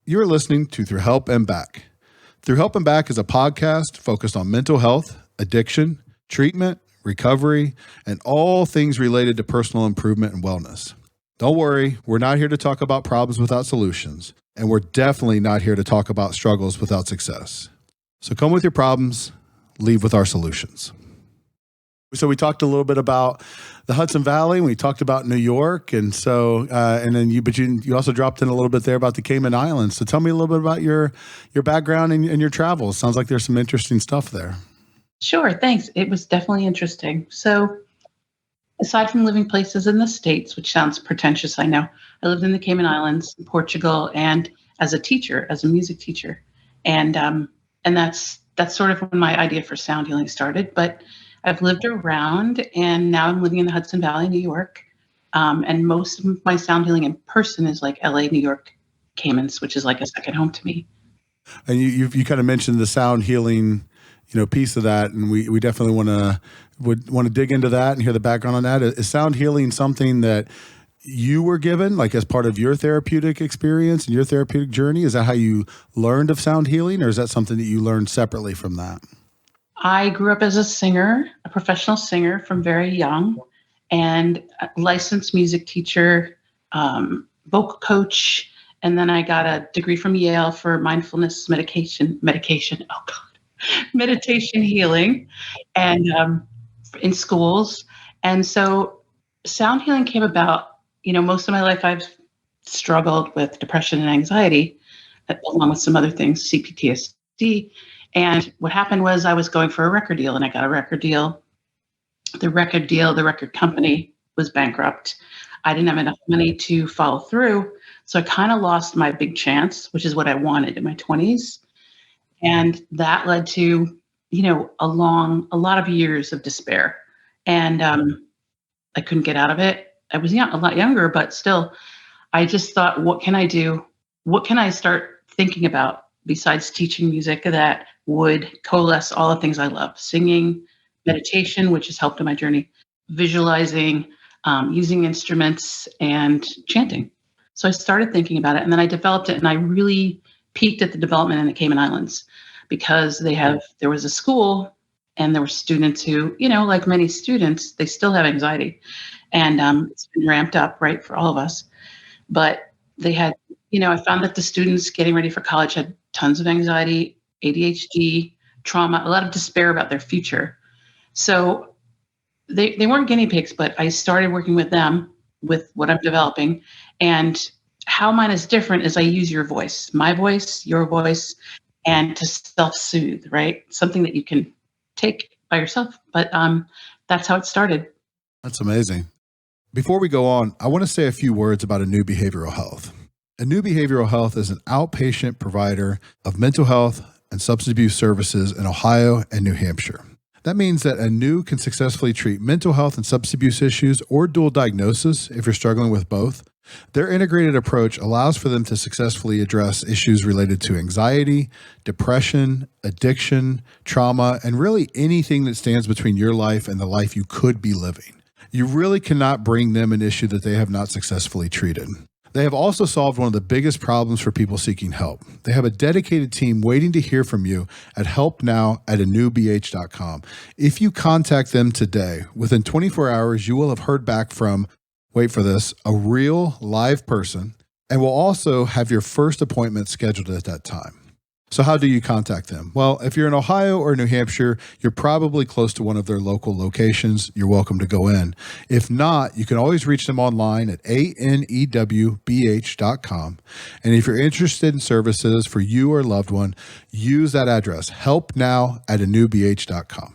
You're listening to Through Help and Back. Through Help and Back is a podcast focused on mental health, addiction, treatment, recovery, and all things related to personal improvement and wellness. Don't worry, we're not here to talk about problems without solutions, and we're definitely not here to talk about struggles without success. So come with your problems, leave with our solutions. So we talked a little bit about the Hudson Valley. We talked about New York, and so you also dropped in a little bit there about the Cayman Islands. So tell me a little bit about your background and your travels. Sounds like there's some interesting stuff there. Sure, thanks. It was definitely interesting. So aside from living places in the States, which sounds pretentious, I know, I lived in the Cayman Islands, Portugal, and as a teacher, as a music teacher, and that's sort of when my idea for sound healing started. But I've lived around, and now I'm living in the Hudson Valley, New York. And most of my sound healing in person is like LA, New York, Caymans, which is like a second home to me. And you kind of mentioned the sound healing, piece of that, and we definitely would want to dig into that and hear the background on that. Is sound healing something that you were given, like as part of your therapeutic experience and your therapeutic journey? Is that how you learned of sound healing, or is that something that you learned separately from that? I grew up as a singer, a professional singer from very young, and a licensed music teacher, vocal coach, and then I got a degree from Yale for mindfulness meditation healing, and in schools. And so sound healing came about, most of my life I've struggled with depression and anxiety, along with some other things, CPTSD. And what happened was I was going for a record deal, and I got a record deal. The record company was bankrupt. I didn't have enough money to follow through. So I kind of lost my big chance, which is what I wanted in my 20s. And that led to, a lot of years of despair. And I couldn't get out of it. I was a lot younger, but still, I just thought, what can I do? What can I start thinking about besides teaching music that would coalesce all the things I love? Singing, meditation, which has helped in my journey, visualizing, using instruments, and chanting. So I started thinking about it, and then I developed it, and I really peaked at the development in the Cayman Islands because there was a school, and there were students who, like many students, they still have anxiety, and it's been ramped up, right, for all of us. But they had, I found that the students getting ready for college had tons of anxiety, ADHD, trauma, a lot of despair about their future. So they weren't guinea pigs, but I started working with them with what I'm developing. And how mine is different is I use your voice, my voice, your voice, and to self-soothe, right? Something that you can take by yourself. But that's how it started. That's amazing. Before we go on, I want to say a few words about Anew Behavioral Health. Anew Behavioral Health is an outpatient provider of mental health and substance abuse services in Ohio and New Hampshire. That means that Anew can successfully treat mental health and substance abuse issues or dual diagnosis if you're struggling with both. Their integrated approach allows for them to successfully address issues related to anxiety, depression, addiction, trauma, and really anything that stands between your life and the life you could be living. You really cannot bring them an issue that they have not successfully treated. They have also solved one of the biggest problems for people seeking help. They have a dedicated team waiting to hear from you at helpnow@anewbh.com. If you contact them today, within 24 hours, you will have heard back from, wait for this, a real live person, and will also have your first appointment scheduled at that time. So how do you contact them? Well, if you're in Ohio or New Hampshire, you're probably close to one of their local locations. You're welcome to go in. If not, you can always reach them online at anewbh.com. And if you're interested in services for you or loved one, use that address, helpnow@anewbh.com.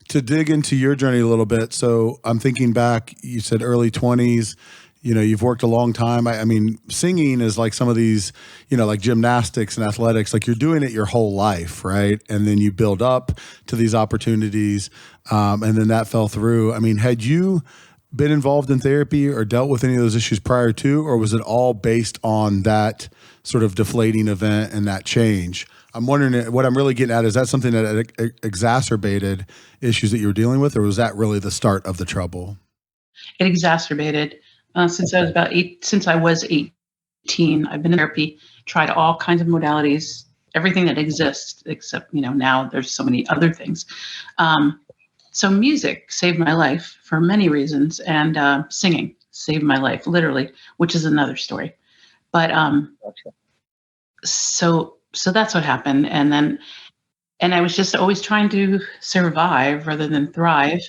To dig into your journey a little bit, so I'm thinking back, you said early 20s, you've worked a long time. I mean, singing is like some of these, like gymnastics and athletics, like you're doing it your whole life, right? And then you build up to these opportunities, and then that fell through. I mean, had you been involved in therapy or dealt with any of those issues prior to, or was it all based on that sort of deflating event and that change? I'm wondering, what I'm really getting at, is that something that exacerbated issues that you were dealing with, or was that really the start of the trouble? It exacerbated. Since I was 8. I've been in therapy, tried all kinds of modalities, everything that exists, except, now there's so many other things. So music saved my life for many reasons, and singing saved my life, literally, which is another story. But so that's what happened. And I was just always trying to survive rather than thrive.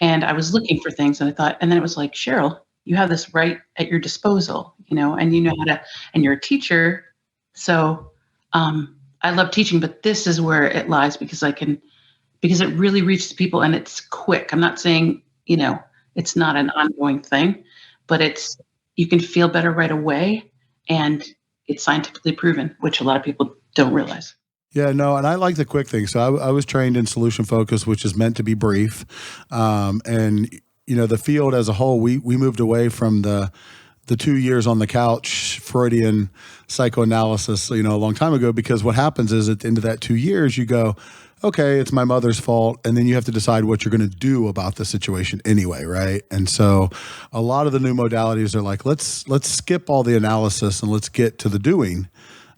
And I was looking for things, and I thought, and then it was like, Cheryl, you have this right at your disposal, and you know how to, and you're a teacher. So I love teaching, but this is where it lies, because it really reaches people and it's quick. I'm not saying, it's not an ongoing thing, but you can feel better right away, and it's scientifically proven, which a lot of people don't realize. Yeah, no, and I like the quick thing. So I was trained in solution focus, which is meant to be brief. And the field as a whole, we moved away from the 2 years on the couch Freudian psychoanalysis, a long time ago, because what happens is at the end of that 2 years, you go, okay, it's my mother's fault. And then you have to decide what you're going to do about the situation anyway, right? And so a lot of the new modalities are like, let's skip all the analysis and let's get to the doing.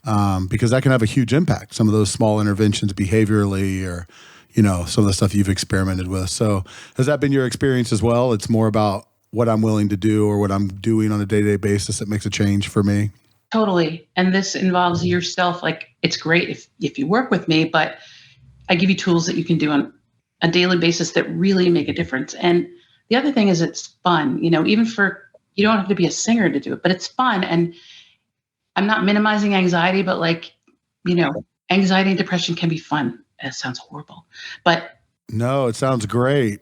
Because that can have a huge impact. Some of those small interventions behaviorally, or, some of the stuff you've experimented with. So has that been your experience as well? It's more about what I'm willing to do or what I'm doing on a day-to-day basis that makes a change for me. Totally. And this involves yourself. Like, it's great if you work with me, but I give you tools that you can do on a daily basis that really make a difference. And the other thing is, it's fun, you don't have to be a singer to do it, but it's fun. And I'm not minimizing anxiety, but anxiety and depression can be fun. That sounds horrible, but no, it sounds great.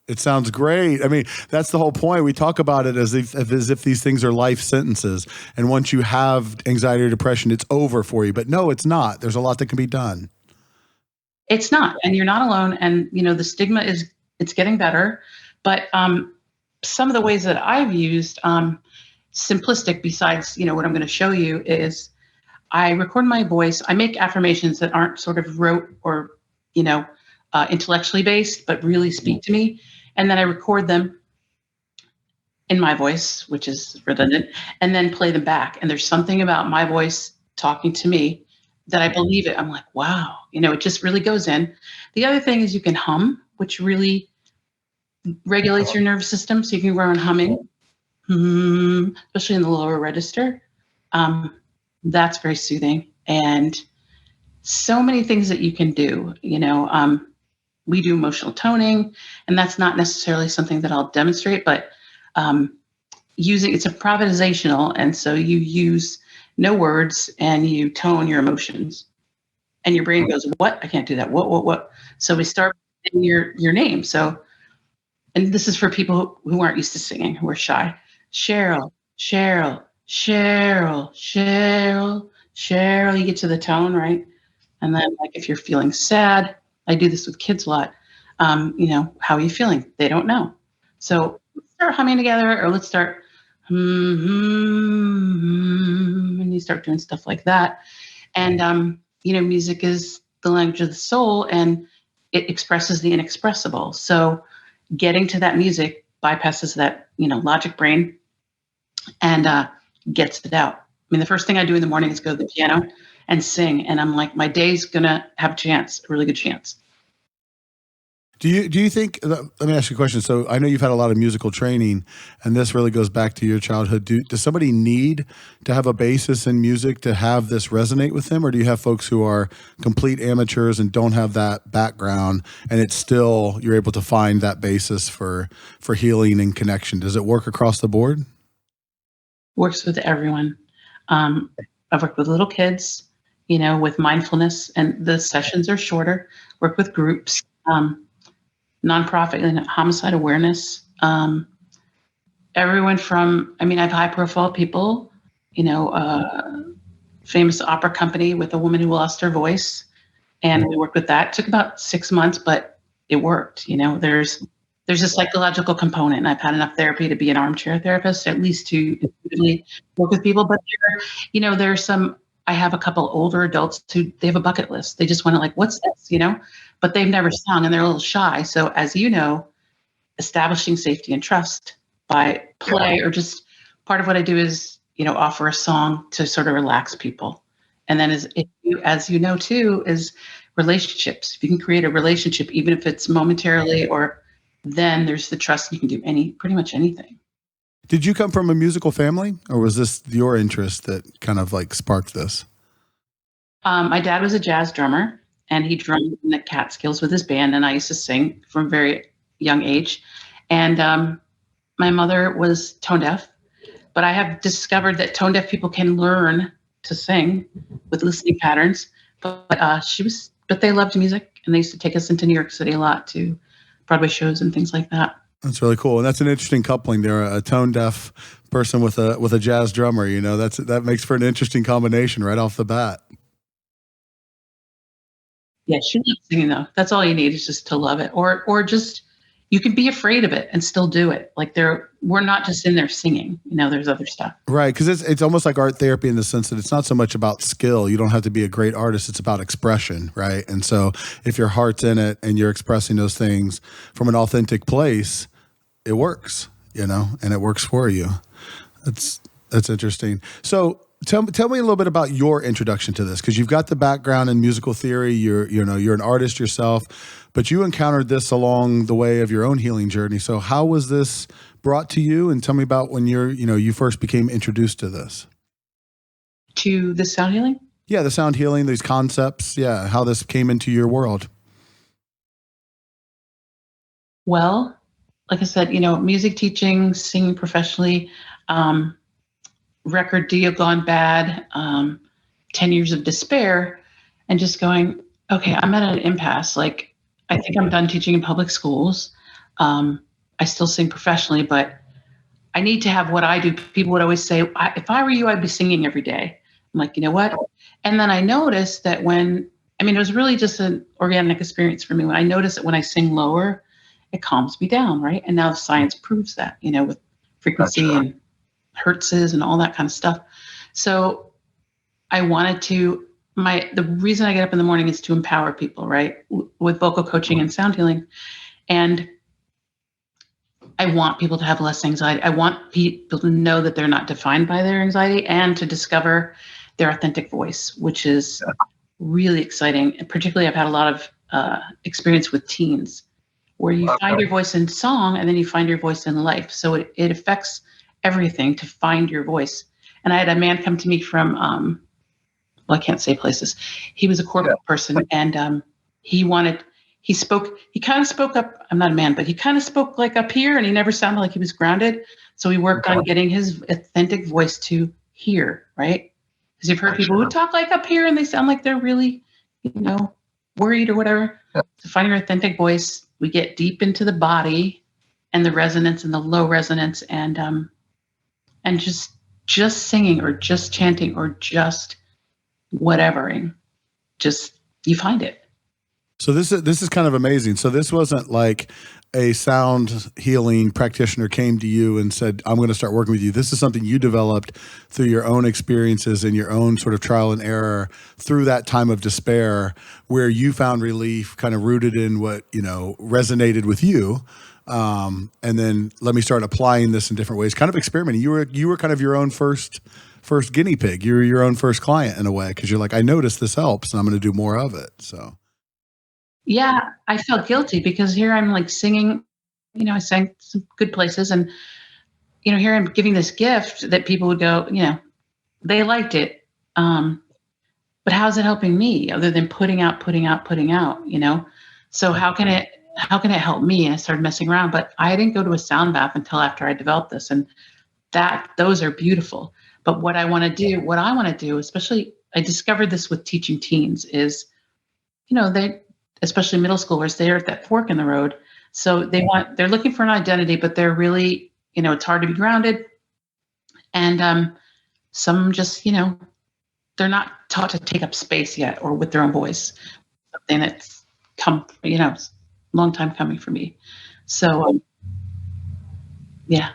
It sounds great. I mean, that's the whole point. We talk about it as if these things are life sentences. And once you have anxiety or depression, it's over for you. But no, it's not. There's a lot that can be done. It's not, and you're not alone. And, the stigma it's getting better, but some of the ways that I've used, simplistic, besides, what I'm going to show you, is I record my voice. I make affirmations that aren't sort of rote or, intellectually based, but really speak to me. And then I record them in my voice, which is redundant, and then play them back. And there's something about my voice talking to me that I believe it. I'm like, wow, it just really goes in. The other thing is you can hum, which really regulates your nervous system. So you can go around humming, especially in the lower register. That's very soothing. And so many things that you can do. We do emotional toning, and that's not necessarily something that I'll demonstrate, but it's improvisational. And so you use no words and you tone your emotions, and your brain goes, what? I can't do that. What? So we start in your name. So, and this is for people who aren't used to singing, who are shy. Cheryl, Cheryl, Cheryl, Cheryl, Cheryl. You get to the tone, right? And then, like, if you're feeling sad, I do this with kids a lot. How are you feeling? They don't know. So let's start humming together, or let's start, and you start doing stuff like that. And, music is the language of the soul, and it expresses the inexpressible. So getting to that music bypasses that, logic brain, and gets it out. I mean, the first thing I do in the morning is go to the piano and sing. And I'm like, my day's going to have a chance, a really good chance. Do you think, let me ask you a question. So I know you've had a lot of musical training, and this really goes back to your childhood. Does somebody need to have a basis in music to have this resonate with them? Or do you have folks who are complete amateurs and don't have that background, and it's still, you're able to find that basis for healing and connection? Does it work across the board? Works with everyone. I've worked with little kids, with mindfulness, and the sessions are shorter. Work with groups, nonprofit and homicide awareness. Everyone from, I have high profile people, famous opera company with a woman who lost her voice. And we worked with that. It took about 6 months, but it worked. There's a psychological component, and I've had enough therapy to be an armchair therapist, at least to really work with people. But there's some, I have a couple older adults who, they have a bucket list. They just want to, like, what's this, but they've never sung and they're a little shy. So as you know, establishing safety and trust by play, or just part of what I do is offer a song to sort of relax people. And then as you know too, is relationships. If you can create a relationship, even if it's momentarily, or then there's the trust, you can do pretty much anything. Did you come from a musical family, or was this your interest that kind of like sparked this? My dad was a jazz drummer, and he drummed in the Catskills with his band, and I used to sing from a very young age. And my mother was tone deaf, but I have discovered that tone deaf people can learn to sing with listening patterns. But but they loved music, and they used to take us into New York City a lot to Broadway shows and things like that. That's really cool, and that's an interesting coupling there. A tone deaf person with a jazz drummer. That makes for an interesting combination right off the bat. Yeah, she loves singing though. That's all you need, is just to love it, or just you can be afraid of it and still do it. Like we're not just in there singing. There's other stuff. Right, because it's almost like art therapy in the sense that it's not so much about skill. You don't have to be a great artist. It's about expression, right? And so if your heart's in it and you're expressing those things from an authentic place, it works, and it works for you. That's interesting. So tell me a little bit about your introduction to this, because you've got the background in musical theory. You're an artist yourself, but you encountered this along the way of your own healing journey. So how was this brought to you? And tell me about when you first became introduced to this. To the sound healing? Yeah, the sound healing, these concepts. Yeah, how this came into your world. Well, like I said, music teaching, singing professionally, record deal gone bad, 10 years of despair, and just going, okay, I'm at an impasse. Like, I think I'm done teaching in public schools. I still sing professionally, but I need to have what I do. People would always say, if I were you, I'd be singing every day. I'm like, you know what? And then I noticed that it was really just an organic experience for me. When I noticed that when I sing lower, it calms me down, right? And now the science proves that, with frequency and hertzes and all that kind of stuff. So I wanted the reason I get up in the morning is to empower people, right? With vocal coaching and sound healing. And I want people to have less anxiety. I want people to know that they're not defined by their anxiety, and to discover their authentic voice, which is really exciting. And particularly, I've had a lot of experience with teens, where you find your voice in song and then you find your voice in life. So it affects everything to find your voice. And I had a man come to me from, I can't say places. He was a corporate person, and he kind of spoke up. I'm not a man, but he kind of spoke like up here, and he never sounded like he was grounded. So we worked on getting his authentic voice to here, right? Because you've heard people who talk like up here and they sound like they're really, worried or whatever. To find your authentic voice, we get deep into the body and the resonance and the low resonance, and just singing or just chanting or just whatevering, just you find it. So this is kind of amazing. So this wasn't like a sound healing practitioner came to you and said, I'm going to start working with you. This is something you developed through your own experiences and your own sort of trial and error through that time of despair, where you found relief kind of rooted in what, resonated with you. And then let me start applying this in different ways, kind of experimenting. You were kind of your own first guinea pig. You were your own first client in a way, because you're like, I noticed this helps and I'm going to do more of it. So. Yeah, I felt guilty because here I'm like singing, I sang some good places, and, here I'm giving this gift that people would go, they liked it. But how's it helping me other than putting out? So how can it help me? And I started messing around, but I didn't go to a sound bath until after I developed this, and those are beautiful. But what I want to do, especially I discovered this with teaching teens, is, especially middle schoolers, they're at that fork in the road. So they're looking for an identity, but they're really, it's hard to be grounded. And some just, they're not taught to take up space yet, or with their own voice. Something that's come, long time coming for me. So, yeah.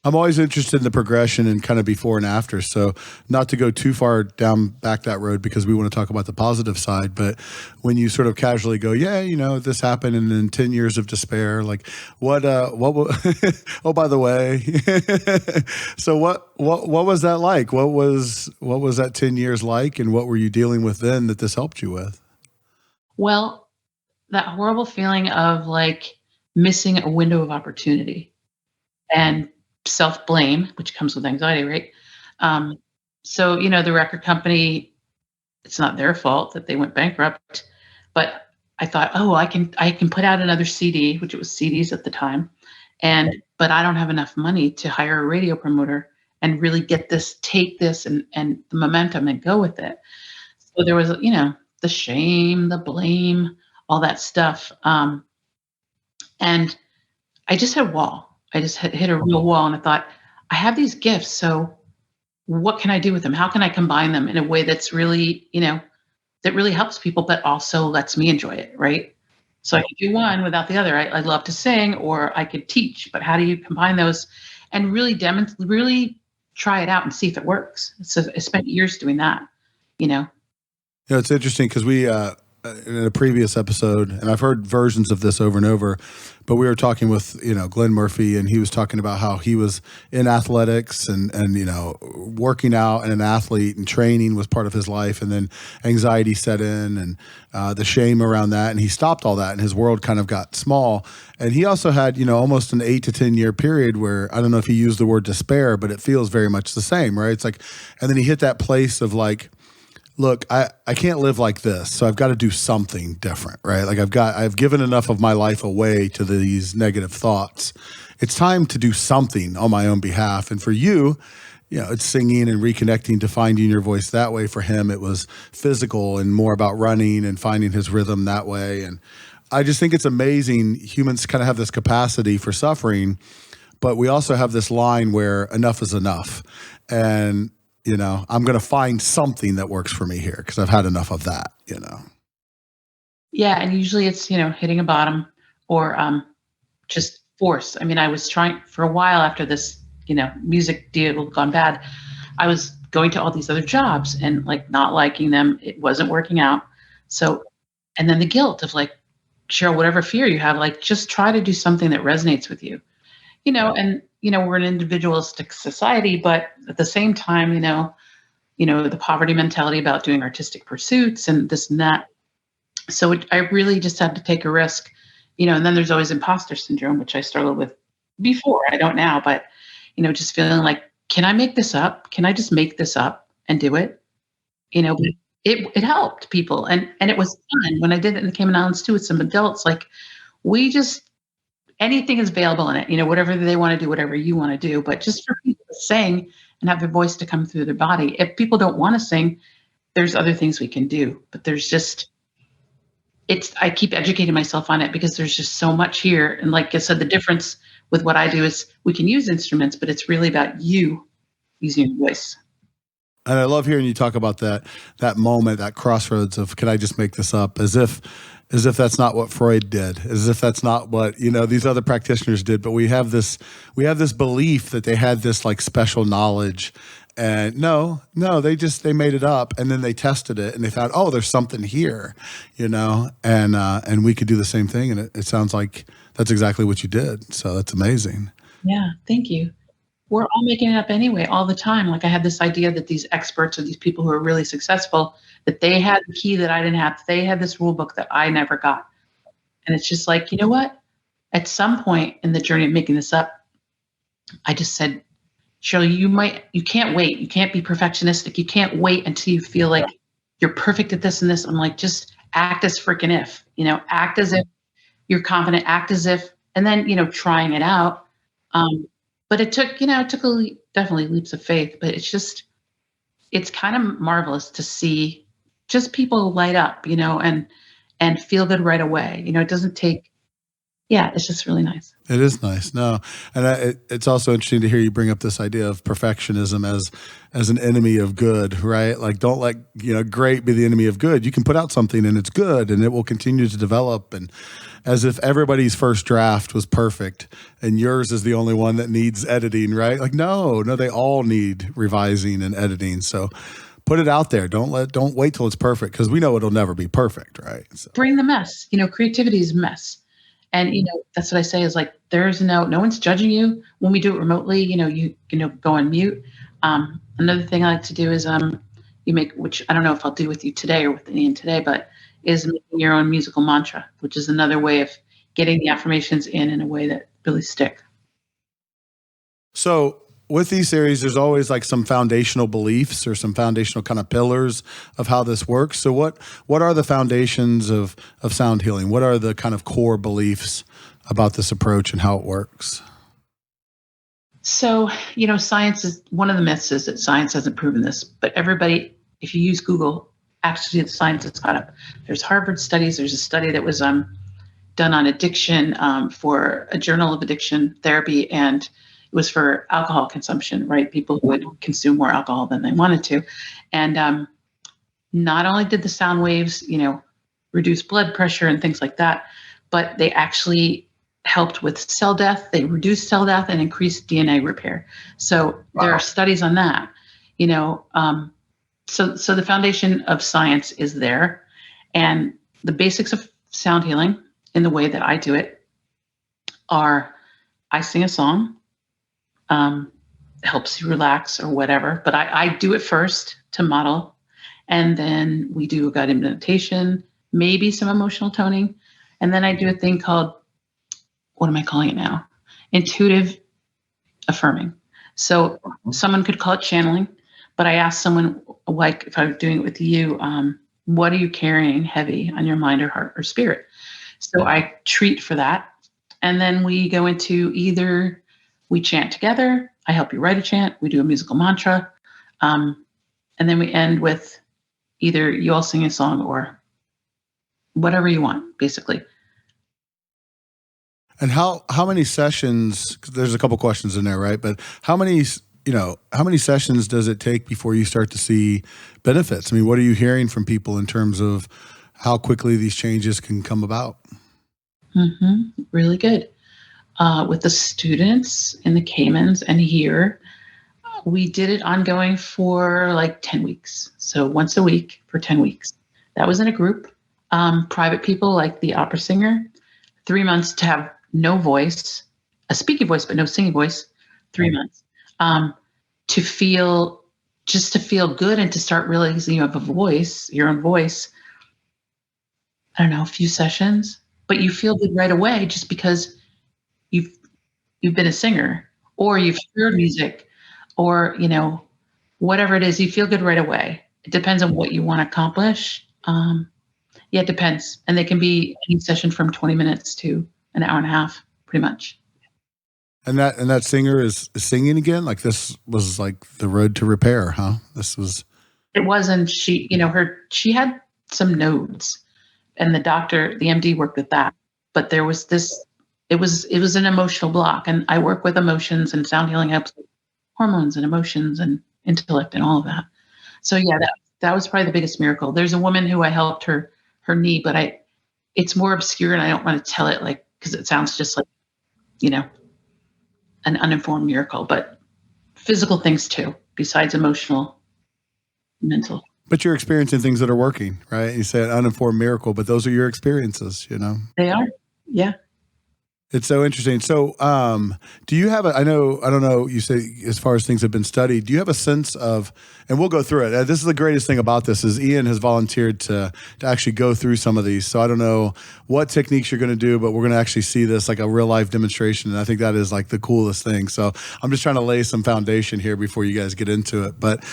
I'm always interested in the progression and kind of before and after. So not to go too far down back that road because we want to talk about the positive side, but when you sort of casually go, yeah, this happened and then 10 years of despair, like what oh, by the way, so what was that like? What was that 10 years like? And what were you dealing with then that this helped you with? Well, that horrible feeling of like missing a window of opportunity and self-blame, which comes with anxiety, right? Um, so, the record company, it's not their fault that they went bankrupt, but I thought, oh, I can put out another CD, which it was CDs at the time, but I don't have enough money to hire a radio promoter and really take this and the momentum and go with it. So there was, the shame, the blame, all that stuff. And I just hit a wall. I just hit a real wall, and I thought, I have these gifts, so what can I do with them? How can I combine them in a way that's really, that really helps people, but also lets me enjoy it, right? So I could do one without the other. I love to sing, or I could teach, but how do you combine those and really really try it out and see if it works? So I spent years doing that, you know. It's interesting because we, in a previous episode, and I've heard versions of this over and over, but we were talking with, Glenn Murphy, and he was talking about how he was in athletics and working out and an athlete and training was part of his life. And then anxiety set in and the shame around that. And he stopped all that and his world kind of got small. And he also had, almost an 8 to 10 year period where I don't know if he used the word despair, but it feels very much the same, right? It's like, and then he hit that place of like, look, I can't live like this, so I've got to do something different, right? Like I've given enough of my life away to these negative thoughts. It's time to do something on my own behalf. And for you, it's singing and reconnecting to finding your voice that way. For him, it was physical and more about running and finding his rhythm that way. And I just think it's amazing. Humans kind of have this capacity for suffering, but we also have this line where enough is enough. And I'm going to find something that works for me here because I've had enough of that, Yeah, and usually it's, hitting a bottom or just force. I mean, I was trying for a while after this, music deal gone bad. I was going to all these other jobs and like not liking them. It wasn't working out. So, and then the guilt of like, Cheryl, whatever fear you have, like just try to do something that resonates with you, and, we're an individualistic society, but at the same time, the poverty mentality about doing artistic pursuits and this and that. So I really just had to take a risk, and then there's always imposter syndrome, which I struggled with before. I don't now, but, just feeling like, can I make this up? Can I just make this up and do it? But it helped people. And it was fun when I did it in the Cayman Islands too with some adults. Like anything is available in it, whatever they want to do, whatever you want to do, but just for people to sing and have their voice to come through their body. If people don't want to sing, there's other things we can do, but I keep educating myself on it because there's just so much here. And like I said, the difference with what I do is we can use instruments, but it's really about you using your voice. And I love hearing you talk about that moment, that crossroads of, can I just make this up? As if that's not what Freud did, as if that's not what, these other practitioners did. But we have this belief that they had this like special knowledge. And no, they made it up and then they tested it and they found, oh, there's something here, and we could do the same thing. And it sounds like that's exactly what you did. So that's amazing. Yeah. Thank you. We're all making it up anyway, all the time. Like I had this idea that these experts or these people who are really successful, that they had the key that I didn't have. They had this rule book that I never got. And it's just like, you know what? At some point in the journey of making this up, I just said, Cheryl, you can't wait. You can't be perfectionistic. You can't wait until you feel like you're perfect at this and this. I'm like, just act as freaking if, act as if you're confident, act as if, and then, trying it out. But it took definitely leaps of faith, but it's kind of marvelous to see just people light up, and feel good right away. It doesn't take, it's just really nice. It is nice. No. And it's also interesting to hear you bring up this idea of perfectionism as an enemy of good, right? Like don't let, great be the enemy of good. You can put out something and it's good and it will continue to develop. And as if everybody's first draft was perfect and yours is the only one that needs editing, right? Like, no, they all need revising and editing. So put it out there. Don't wait till it's perfect, because we know it'll never be perfect, right? So. Bring the mess. Creativity is mess. And, that's what I say is like, there's no one's judging you when we do it remotely. You go on mute. Another thing I like to do is, which I don't know if I'll do with you today or with Iann today, but is making your own musical mantra, which is another way of getting the affirmations in a way that really stick. So with these series, there's always like some foundational beliefs or some foundational kind of pillars of how this works. So what are the foundations of sound healing? What are the kind of core beliefs about this approach and how it works? So, science is one of the myths is that science hasn't proven this, but everybody, if you use Google, actually the science is caught up. There's Harvard studies. There's a study that was done on addiction for a journal of addiction therapy, and it was for alcohol consumption, right? People who would consume more alcohol than they wanted to. And not only did the sound waves, reduce blood pressure and things like that, but they actually helped with cell death. They reduced cell death and increased DNA repair. So There are studies on that, So the foundation of science is there, and the basics of sound healing in the way that I do it are I sing a song, helps you relax or whatever, but I do it first to model, and then we do a guided meditation, maybe some emotional toning, and then I do a thing called, what am I calling it now? Intuitive affirming. So someone could call it channeling, but I asked someone, like if I was doing it with you, what are you carrying heavy on your mind or heart or spirit? So I treat for that. And then we go into either we chant together, I help you write a chant, we do a musical mantra, and then we end with either you all sing a song or whatever you want, basically. And how many sessions, 'cause there's a couple questions in there, right? But how many sessions does it take before you start to see benefits? I mean, what are you hearing from people in terms of how quickly these changes can come about? Really good. With the students in the Caymans and here, we did it ongoing for like 10 weeks. So once a week for 10 weeks. That was in a group. Private people like the opera singer, 3 months to have no voice, a speaking voice, but no singing voice, 3 months. To feel good and to start realizing you have a voice, your own voice. I don't know, a few sessions, but you feel good right away just because you've been a singer or you've heard music or, whatever it is, you feel good right away. It depends on what you want to accomplish. It depends. And they can be any session from 20 minutes to an hour and a half, pretty much. And that singer is singing again? Like this was like the road to repair, huh? It wasn't, she had some nodes and the MD worked with that, but there was it was an emotional block, and I work with emotions, and sound healing helps with hormones and emotions and intellect and all of that. So yeah, that was probably the biggest miracle. There's a woman who I helped her knee, but it's more obscure and I don't want to tell it because it sounds just like, an uninformed miracle, but physical things too, besides emotional, mental. But you're experiencing things that are working, right? You say an uninformed miracle, but those are your experiences, They are. Yeah. It's so interesting. So, do you have I don't know, you say as far as things have been studied, do you have a sense of, and we'll go through it. This is the greatest thing about this is Iann has volunteered to actually go through some of these. So I don't know what techniques you're going to do, but we're going to actually see this like a real life demonstration. And I think that is like the coolest thing. So I'm just trying to lay some foundation here before you guys get into it. But,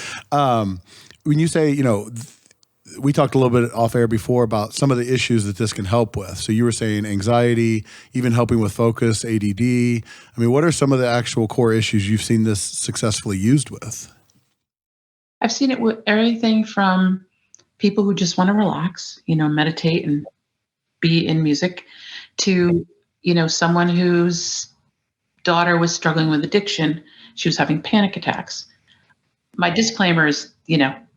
when you say, we talked a little bit off air before about some of the issues that this can help with. So you were saying anxiety, even helping with focus, ADD. I mean, what are some of the actual core issues you've seen this successfully used with? I've seen it with everything from people who just want to relax, meditate and be in music, to, someone whose daughter was struggling with addiction. She was having panic attacks. My disclaimer is,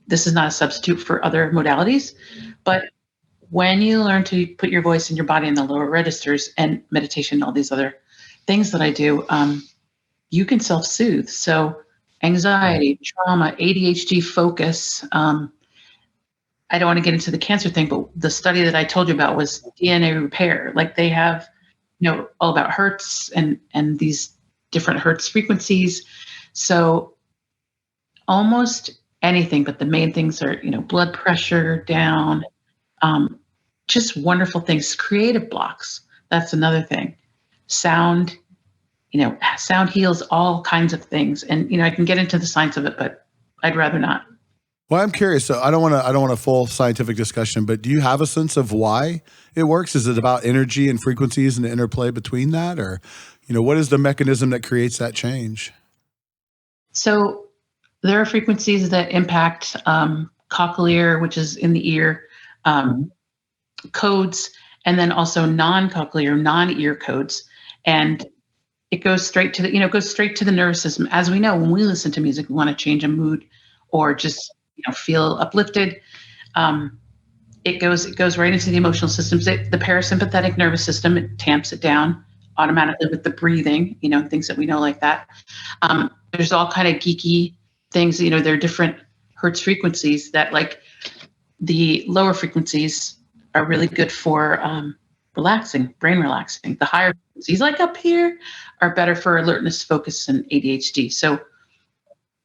this is not a substitute for other modalities, but when you learn to put your voice and your body in the lower registers and meditation and all these other things that I do, you can self-soothe. So anxiety, trauma, ADHD, focus. I don't want to get into the cancer thing, but the study that I told you about was DNA repair. Like they have, all about hertz and these different hertz frequencies. So almost anything, but the main things are, blood pressure down, just wonderful things. Creative blocks. That's another thing. Sound, sound heals all kinds of things. And, I can get into the science of it, but I'd rather not. Well, I'm curious. So I don't want a full scientific discussion, but do you have a sense of why it works? Is it about energy and frequencies and the interplay between that? Or, what is the mechanism that creates that change? So there are frequencies that impact cochlear, which is in the ear, codes, and then also non-cochlear, non-ear codes. And it goes straight to the nervous system. As we know, when we listen to music, we want to change a mood or just feel uplifted. It goes right into the emotional systems. The parasympathetic nervous system, it tamps it down automatically with the breathing, things that we know like that. There's all kind of geeky things, there are different hertz frequencies that, like, the lower frequencies are really good for brain relaxing. The higher frequencies, like up here, are better for alertness, focus, and ADHD. So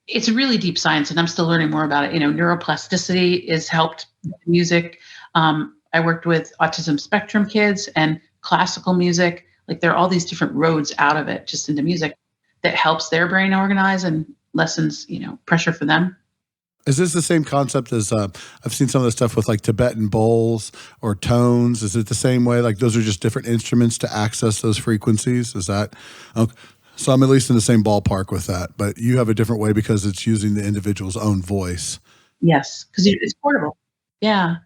it's really deep science, and I'm still learning more about it. Neuroplasticity is helped with music. I worked with autism spectrum kids and classical music. Like, there are all these different roads out of it, just into music, that helps their brain organize and lessens, pressure for them. Is this the same concept as I've seen some of the stuff with like Tibetan bowls or tones? Is it the same way? Like, those are just different instruments to access those frequencies? Is that okay? So I'm at least in the same ballpark with that, but you have a different way because it's using the individual's own voice. Yes, because it's portable. Yeah,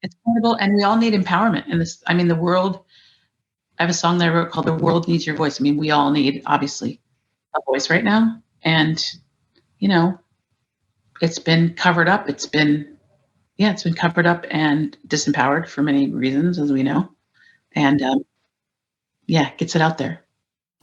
it's portable, and we all need empowerment in this. I mean, the world. I have a song that I wrote called "The World Needs Your Voice." I mean, we all need, obviously, a voice right now, and it's been covered up. It's been covered up and disempowered for many reasons, as we know, and gets it out there.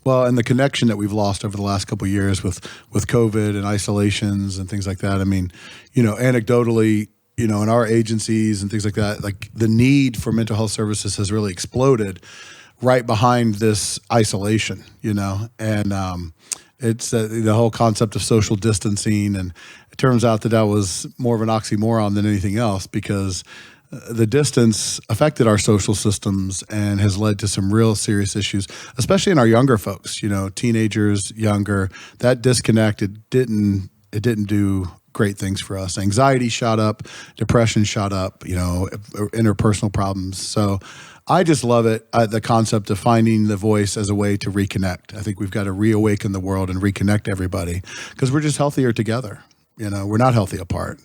Well, and the connection that we've lost over the last couple of years with COVID and isolations and things like that. I mean, anecdotally, in our agencies and things like that, like the need for mental health services has really exploded right behind this isolation, and it's the whole concept of social distancing. And it turns out that was more of an oxymoron than anything else, because the distance affected our social systems and has led to some real serious issues, especially in our younger folks, teenagers, younger. That disconnect, it didn't do great things for us. Anxiety shot up, depression shot up, interpersonal problems. So I just love it, the concept of finding the voice as a way to reconnect. I think we've got to reawaken the world and reconnect everybody, because we're just healthier together. We're not healthy apart.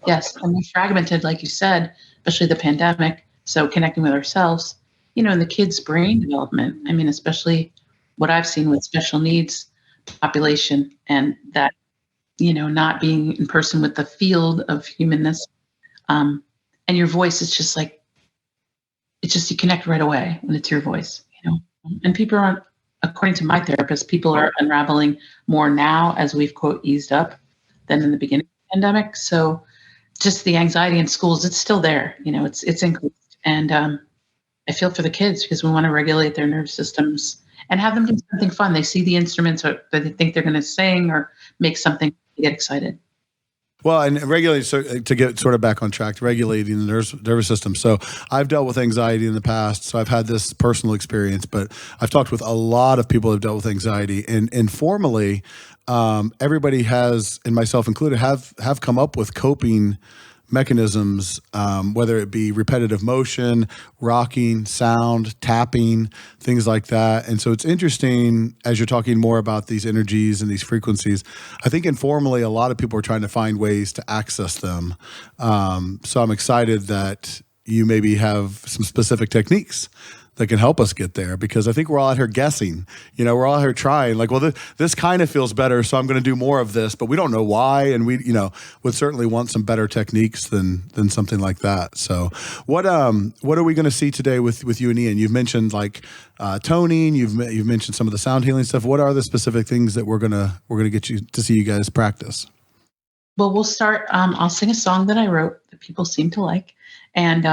Yes, and we're fragmented, like you said, especially the pandemic. So connecting with ourselves, and the kids' brain development. I mean, especially what I've seen with special needs population, and that, not being in person with the field of humanness. And your voice is just like, you connect right away when it's your voice, and people aren't, according to my therapist, people are unraveling more now as we've, quote, eased up than in the beginning of the pandemic. So just the anxiety in schools, it's still there, it's increased. And I feel for the kids, because we want to regulate their nerve systems and have them do something fun. They see the instruments, or they think they're going to sing or make something, to get excited. Well, and regulating, so to get sort of back on track, regulating the nervous system. So I've dealt with anxiety in the past, so I've had this personal experience, but I've talked with a lot of people who have dealt with anxiety, and informally, everybody has, and myself included, have come up with coping mechanisms, whether it be repetitive motion, rocking, sound, tapping, things like that. And so it's interesting, as you're talking more about these energies and these frequencies, I think informally a lot of people are trying to find ways to access them. So I'm excited that you maybe have some specific techniques that can help us get there, because I think we're all out here guessing. We're all out here trying, like, well, this kind of feels better, so I'm going to do more of this, but we don't know why, and we, would certainly want some better techniques than something like that. So, what are we going to see today with you and Iann? You've mentioned like toning. You've mentioned some of the sound healing stuff. What are the specific things that we're gonna get you to see you guys practice? Well, we'll start. I'll sing a song that I wrote that people seem to like, and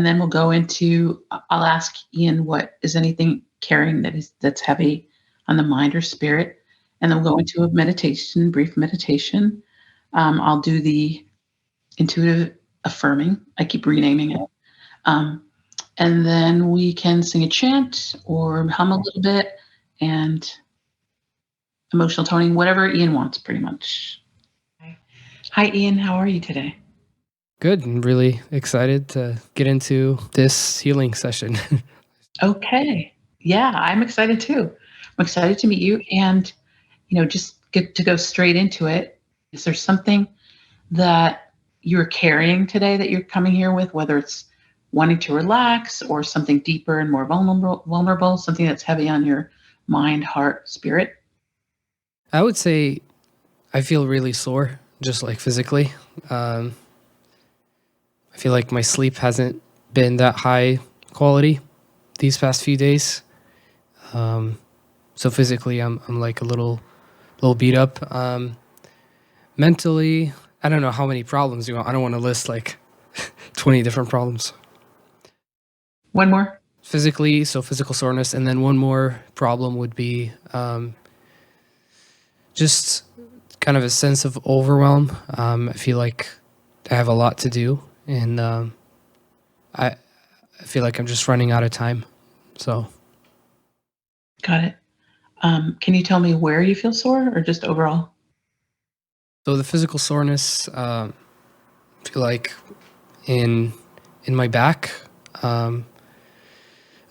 then we'll go into. I'll ask Iann, what is anything carrying that's heavy on the mind or spirit, and then we'll go into a meditation, brief meditation. I'll do the intuitive affirming. I keep renaming it, and then we can sing a chant or hum a little bit, and emotional toning, whatever Iann wants, pretty much. Hi, Iann. How are you today? Good. I'm really excited to get into this healing session. Okay. Yeah, I'm excited too. I'm excited to meet you and, just get to go straight into it. Is there something that you're carrying today that you're coming here with, whether it's wanting to relax or something deeper and more vulnerable, something that's heavy on your mind, heart, spirit? I would say I feel really sore, just like physically. I feel like my sleep hasn't been that high quality these past few days. So physically, I'm like a little beat up. Mentally, I don't know how many problems you want. I don't want to list like 20 different problems. One more. Physically, so physical soreness, and then one more problem would be just kind of a sense of overwhelm. I feel like I have a lot to do, and I feel like I'm just running out of time. So, Got it. Can you tell me where you feel sore or just overall? the physical soreness, I feel like in my back, a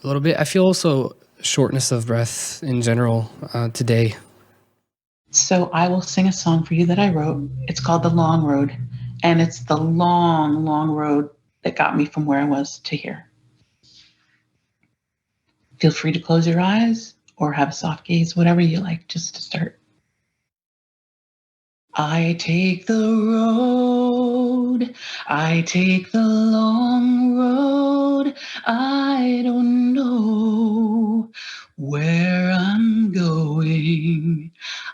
little bit. I feel also shortness of breath in general today. So I will sing a song for you that I wrote. It's called The Long Road, and it's the long, long road that got me from where I was to here. Feel free to close your eyes or have a soft gaze, whatever you like, just to start. I take the road, I take the long road, I don't know where I'm going.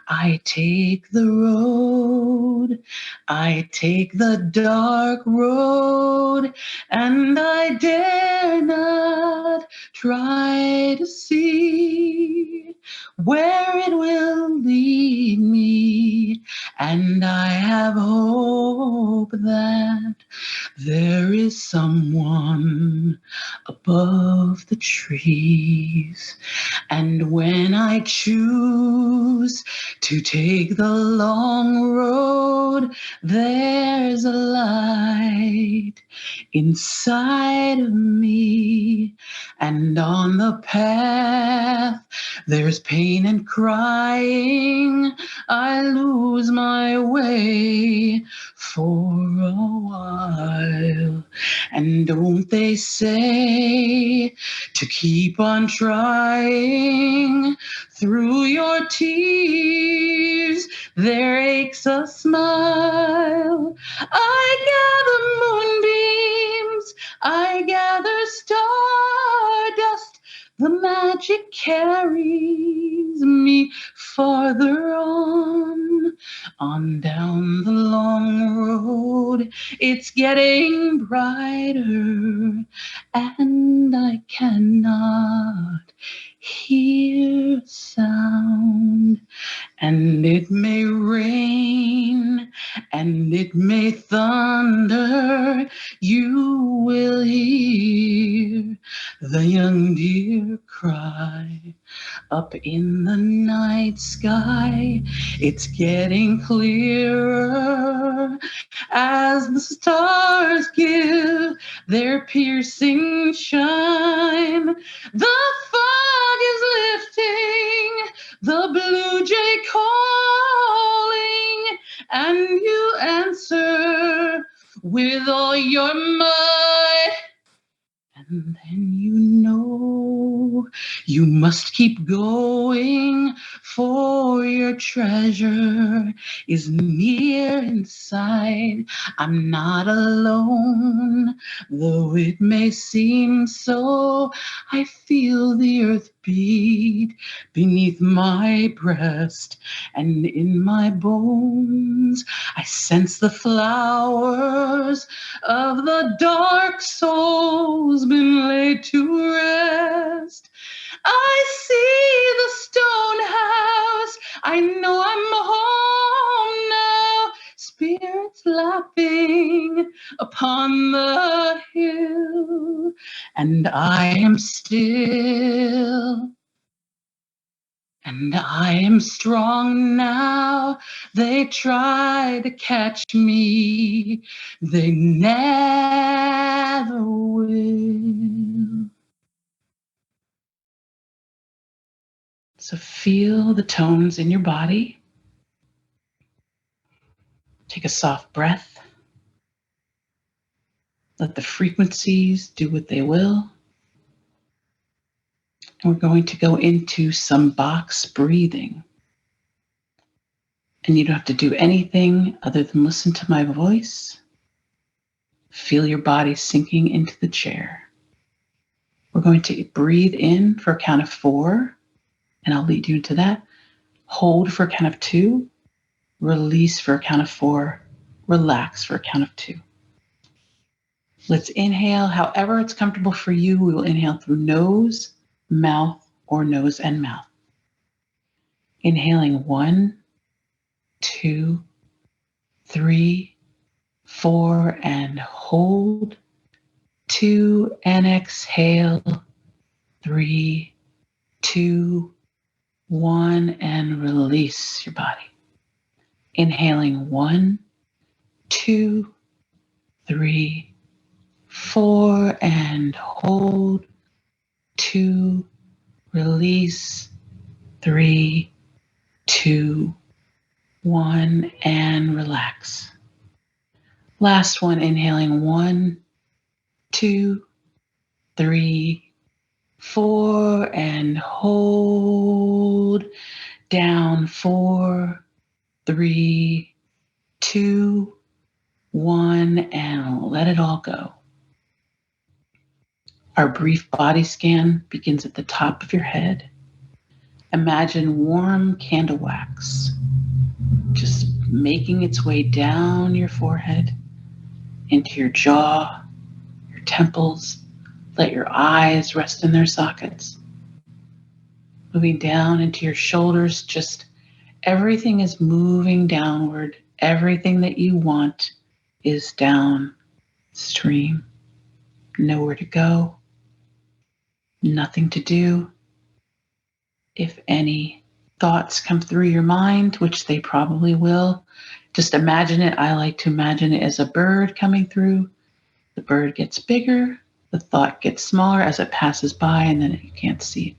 I take the road, I take the dark road, and I dare not try to see where it will lead me. And I have hope that there is someone above the trees. And when I choose to take the long road, there's a light inside of me. And on the path, there's pain and crying. I lose my way for a while. And don't they say to keep on trying? Through your tears, there aches a smile. I gather moonbeams, I gather stardust. The magic carries me farther on down the long road. It's getting brighter, and I cannot hear sound. And it may rain, and it may thunder. You will hear the young deer cry up in the night sky. It's getting clearer as the stars give their piercing shine. The fog is lifting, the blue jay calling, and you answer with all your might. And And then you know you must keep going, for your treasure is near inside. I'm not alone, though it may seem so. I feel the earth beat beneath my breast and in my bones. I sense the flowers of the dark soul's been laid to rest. I see the stone house. I know I'm home now. Spirits laughing upon the hill, and I am still. And I am strong now. They try to catch me. They never will. So feel the tones in your body. Take a soft breath. Let the frequencies do what they will. And we're going to go into some box breathing. And you don't have to do anything other than listen to my voice. Feel your body sinking into the chair. We're going to breathe in for a count of 4, and I'll lead you into that. Hold for a count of 2, release for a count of 4, relax for a count of 2. Let's inhale however it's comfortable for you. We will inhale through nose, mouth, or nose and mouth. Inhaling 1, 2, 3, 4, and hold. 2, and exhale. 3, 2, 1, and release your body. Inhaling 1, 2, 3, 4, and hold. 2, release. 3, 2, 1, and relax. Last one, inhaling 1, 2, 3, 4, and hold. Down 4, 3, 2, 1, and let it all go. Our brief body scan begins at the top of your head. Imagine warm candle wax just making its way down your forehead, into your jaw, your temples. Let your eyes rest in their sockets. Moving down into your shoulders, just everything is moving downward. Everything that you want is downstream. Nowhere to go, nothing to do. If any thoughts come through your mind, which they probably will, just imagine it. I like to imagine it as a bird coming through. The bird gets bigger, the thought gets smaller as it passes by, and then you can't see it.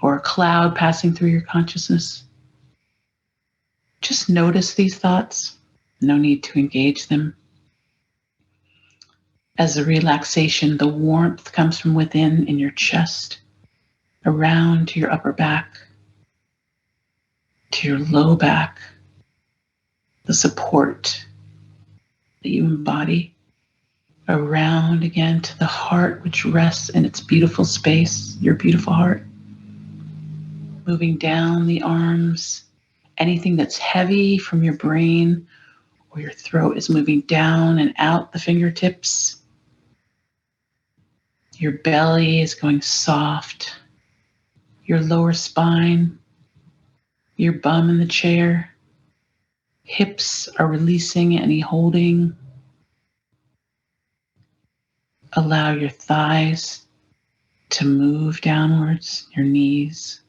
Or a cloud passing through your consciousness. Just notice these thoughts. No need to engage them. As the relaxation, the warmth comes from within in your chest, around to your upper back, to your low back, the support that you embody, around again to the heart, which rests in its beautiful space, your beautiful heart. Moving down the arms, anything that's heavy from your brain or your throat is moving down and out the fingertips. Your belly is going soft. Your lower spine, your bum in the chair, hips are releasing any holding. Allow your thighs to move downwards, your knees,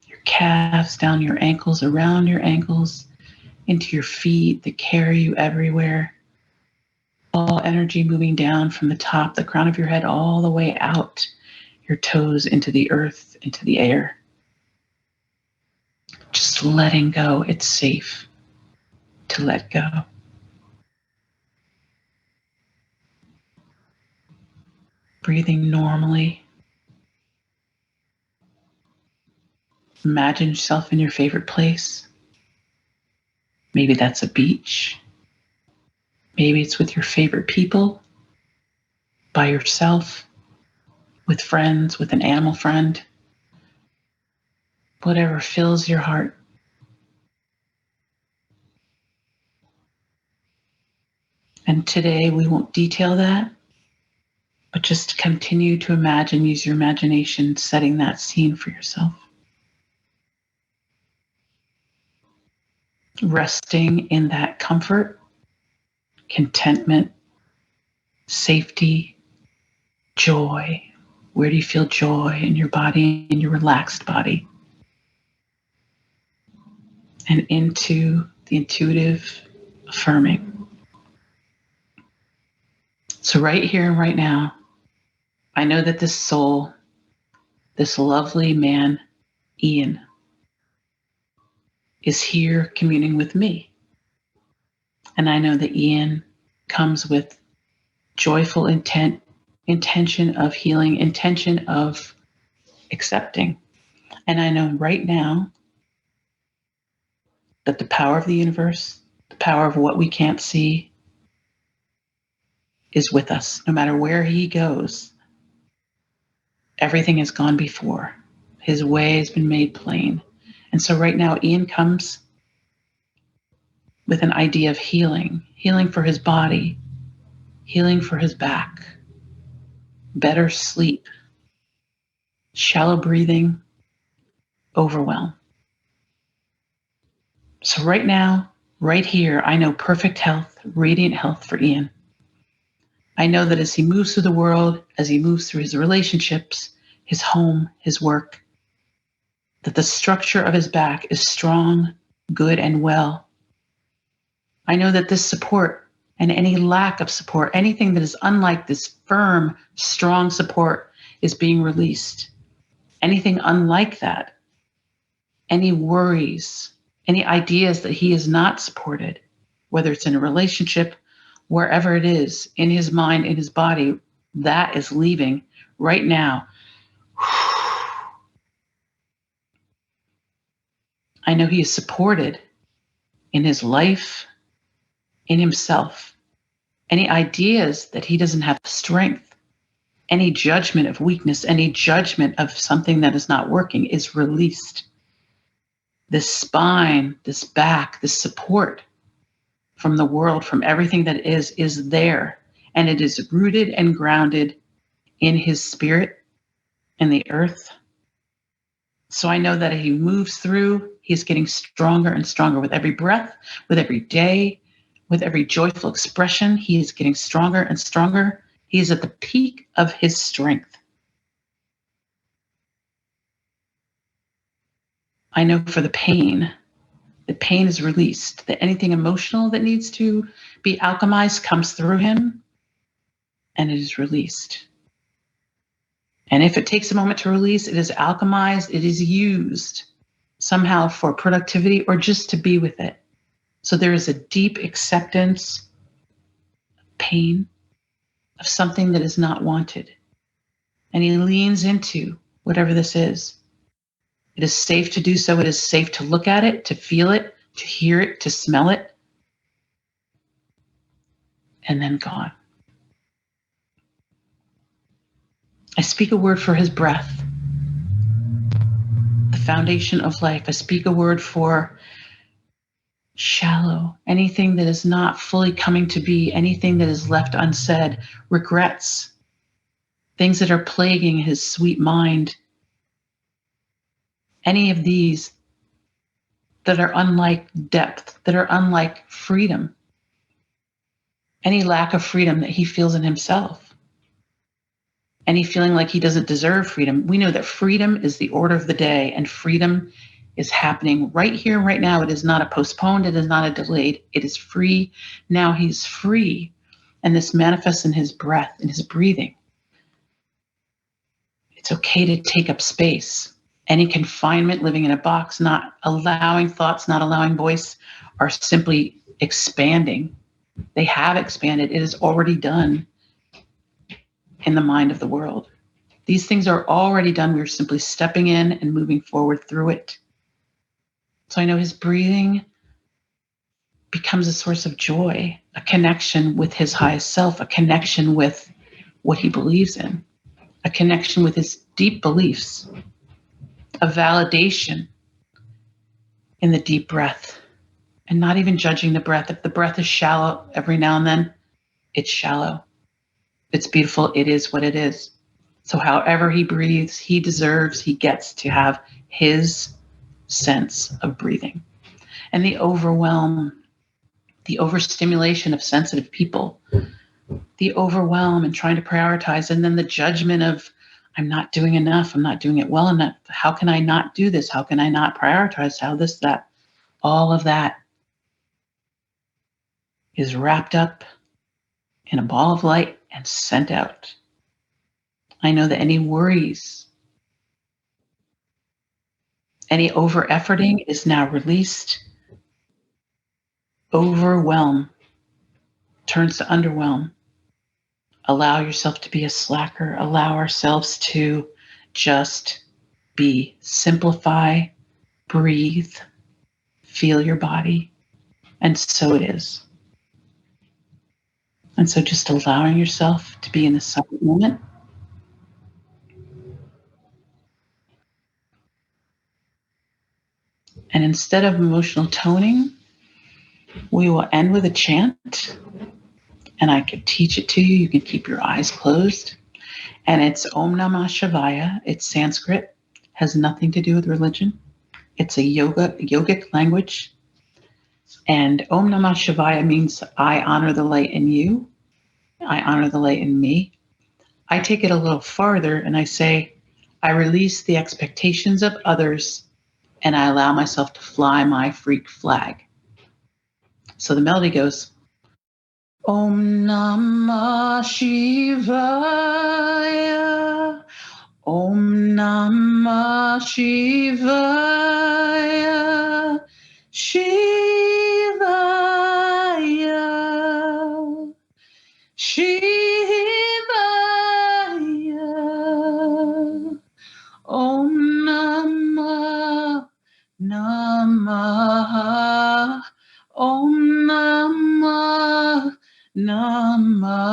your calves, down your ankles, around your ankles, into your feet that carry you everywhere. All energy moving down from the top, the crown of your head, all the way out, your toes into the earth, into the air. Just letting go. It's safe to let go. breathing normally. Imagine yourself in your favorite place. Maybe that's a beach. Maybe it's with your favorite people, by yourself, with friends, with an animal friend. Whatever fills your heart. And today we won't detail that, but just continue to imagine, use your imagination, setting that scene for yourself. Resting in that comfort, contentment, safety, joy. Where do you feel joy in your body, in your relaxed body? And into the intuitive affirming. So right here and right now, I know that this soul, this lovely man, Iann, is here communing with me. And I know that Iann comes with joyful intention of healing, intention of accepting. And I know right now that the power of the universe, the power of what we can't see, is with us. No matter where he goes, everything has gone before. His way has been made plain. And so right now, Iann comes with an idea of healing, healing for his body, healing for his back, better sleep, shallow breathing, overwhelm. So right now, right here, I know perfect health, radiant health for Iann. I know that as he moves through the world, as he moves through his relationships, his home, his work, that the structure of his back is strong, good, and well. I know that this support and any lack of support, anything that is unlike this firm, strong support, is being released. Anything unlike that, any worries, any ideas that he is not supported, whether it's in a relationship, wherever it is, in his mind, in his body, that is leaving right now. I know he is supported in his life, in himself. Any ideas that he doesn't have strength, any judgment of weakness, any judgment of something that is not working is released. This spine, this back, this support from the world, from everything that is there. And it is rooted and grounded in his spirit, in the earth. So I know that as he moves through, he's getting stronger and stronger with every breath, with every day, with every joyful expression. He is getting stronger and stronger. He is at the peak of his strength. I know for the pain is released, that anything emotional that needs to be alchemized comes through him and it is released. And if it takes a moment to release, it is alchemized, it is used somehow for productivity or just to be with it. So there is a deep acceptance, pain of something that is not wanted. And he leans into whatever this is. It is safe to do so. It is safe to look at it, to feel it, to hear it, to smell it. And then gone. I speak a word for his breath, the foundation of life. I speak a word for shallow, anything that is not fully coming to be, anything that is left unsaid, regrets, things that are plaguing his sweet mind. Any of these that are unlike depth, that are unlike freedom, any lack of freedom that he feels in himself. Any feeling like he doesn't deserve freedom. We know that freedom is the order of the day, and freedom is happening right here, right now. It is not a postponed, it is not a delayed, it is free. Now he's free, and this manifests in his breath, in his breathing. It's okay to take up space. Any confinement, living in a box, not allowing thoughts, not allowing voice, are simply expanding. They have expanded, it is already done. in the mind of the world. These things are already done. We're simply stepping in and moving forward through it. So I know his breathing becomes a source of joy, a connection with his highest self, a connection with what he believes in, a connection with his deep beliefs, a validation in the deep breath, and not even judging the breath. If the breath is shallow every now and then, it's shallow. It's beautiful. It is what it is. So however he breathes, he deserves, he gets to have his sense of breathing. And the overwhelm, the overstimulation of sensitive people, the overwhelm and trying to prioritize, and then the judgment of, I'm not doing enough, I'm not doing it well enough. How can I not do this? How can I not prioritize? How this, that, all of that is wrapped up in a ball of light and sent out. I know that any worries, any over efforting is now released. Overwhelm turns to underwhelm. Allow yourself to be a slacker. Allow ourselves to just be. Simplify, breathe, feel your body. And so it is. And so just allowing yourself to be in the silent moment. And instead of emotional toning, we will end with a chant. And I could teach it to you. You can keep your eyes closed. And it's Om Namah Shivaya. It's Sanskrit, has nothing to do with religion. It's a yogic language. And Om Namah Shivaya means I honor the light in you. I honor the light in me. I take it a little farther and I say, I release the expectations of others and I allow myself to fly my freak flag. So the melody goes, Om Namah Shivaya. Om Namah Shivaya. Shivaya. Shivaya. Om Namah Namah. Om Namah Namah.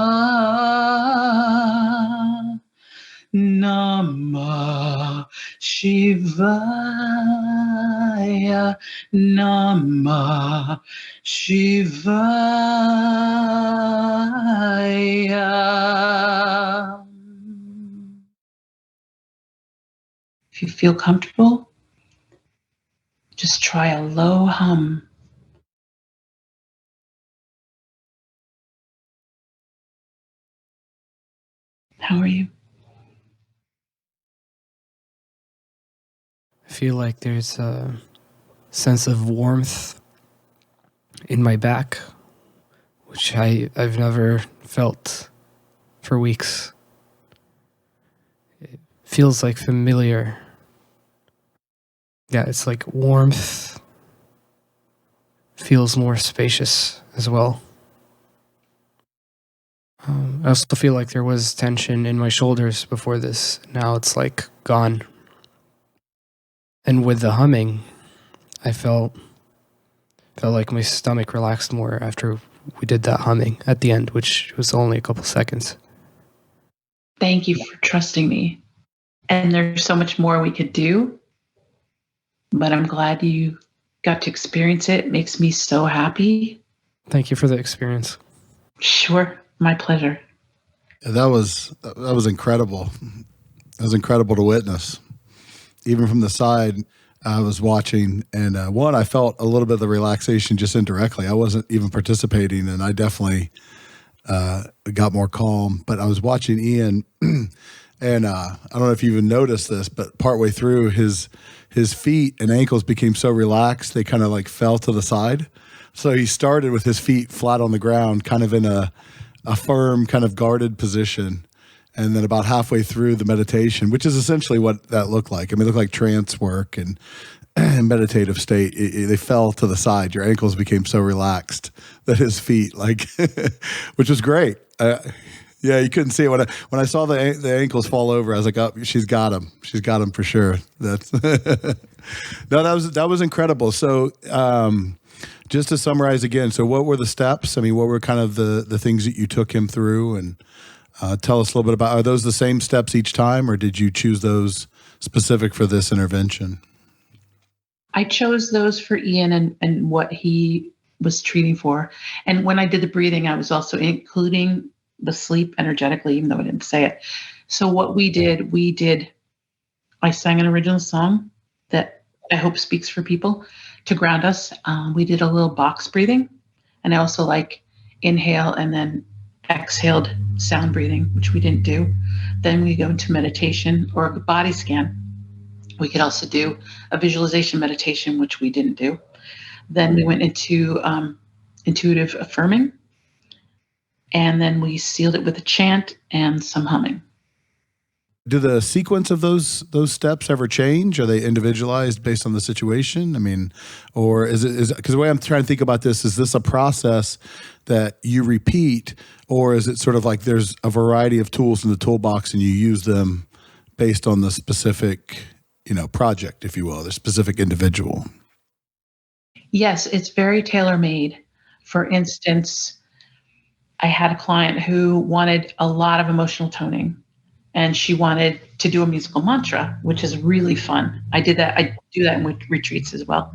Namah Shivaya. Namah Shivaya. If you feel comfortable, just try a low hum. How are you? I feel like there's a sense of warmth in my back, which I've never felt for weeks. It feels like familiar. Yeah, it's like warmth. Feels more spacious as well. I also feel like there was tension in my shoulders before this. Now it's like gone. And with the humming, I felt like my stomach relaxed more after we did that humming at the end, which was only a couple seconds. Thank you for trusting me. And there's so much more we could do, but I'm glad you got to experience it. It makes me so happy. Thank you for the experience. Sure, my pleasure. That was incredible. It was incredible to witness. Even from the side, I was watching, and I felt a little bit of the relaxation just indirectly. I wasn't even participating, and I definitely got more calm. But I was watching Iann, and I don't know if you even noticed this, but partway through, his feet and ankles became so relaxed, they kind of like fell to the side. So he started with his feet flat on the ground, kind of in a firm, kind of guarded position. And then about halfway through the meditation, which is essentially what that looked like. I mean, it looked like trance work and meditative state. They fell to the side. Your ankles became so relaxed that his feet, like, which was great. Yeah, you couldn't see it when I saw the ankles fall over. I was like, "Oh, she's got him. She's got him for sure." That's no, that was incredible. So, just to summarize again, so what were the steps? I mean, what were kind of the things that you took him through, and tell us a little bit about. Are those the same steps each time, or did you choose those specific for this intervention? I chose those for Ian and what he was treating for. And when I did the breathing, I was also including the sleep energetically, even though I didn't say it. So what we did, I sang an original song that I hope speaks for people to ground us. We did a little box breathing, and I also like inhale and then exhaled sound breathing, which we didn't do. Then we go into meditation or a body scan. We could also do a visualization meditation, which we didn't do. Then we went into intuitive affirming, and then we sealed it with a chant and some humming. Do the sequence of those steps ever change? Are they individualized based on the situation? I mean, or is because the way I'm trying to think about this, is this a process that you repeat, or is it sort of like there's a variety of tools in the toolbox and you use them based on the specific, project, if you will, the specific individual? Yes, it's very tailor-made. For instance, I had a client who wanted a lot of emotional toning, and she wanted to do a musical mantra, which is really fun. I did that. I do that in retreats as well.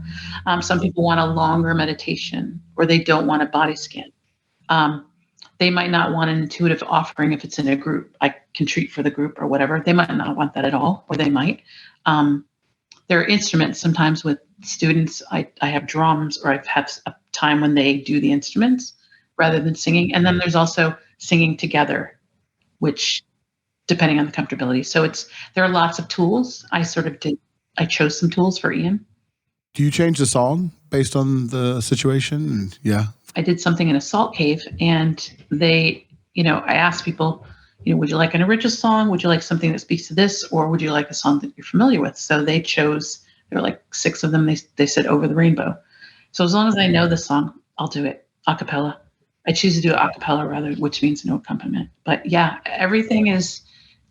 Some people want a longer meditation, or they don't want a body scan. They might not want an intuitive offering if it's in a group. I can treat for the group or whatever. They might not want that at all, or they might. There are instruments sometimes with students. I have drums, or I've had a time when they do the instruments rather than singing. And then there's also singing together, which depending on the comfortability. So there are lots of tools. I chose some tools for Ian. Do you change the song based on the situation? Yeah. I did something in a salt cave, and I asked people, would you like an original song? Would you like something that speaks to this? Or would you like a song that you're familiar with? So they chose, there were like 6 of them. They said Over the Rainbow. So as long as I know the song, I'll do it a cappella. I choose to do it a cappella rather, which means no accompaniment. But yeah, everything is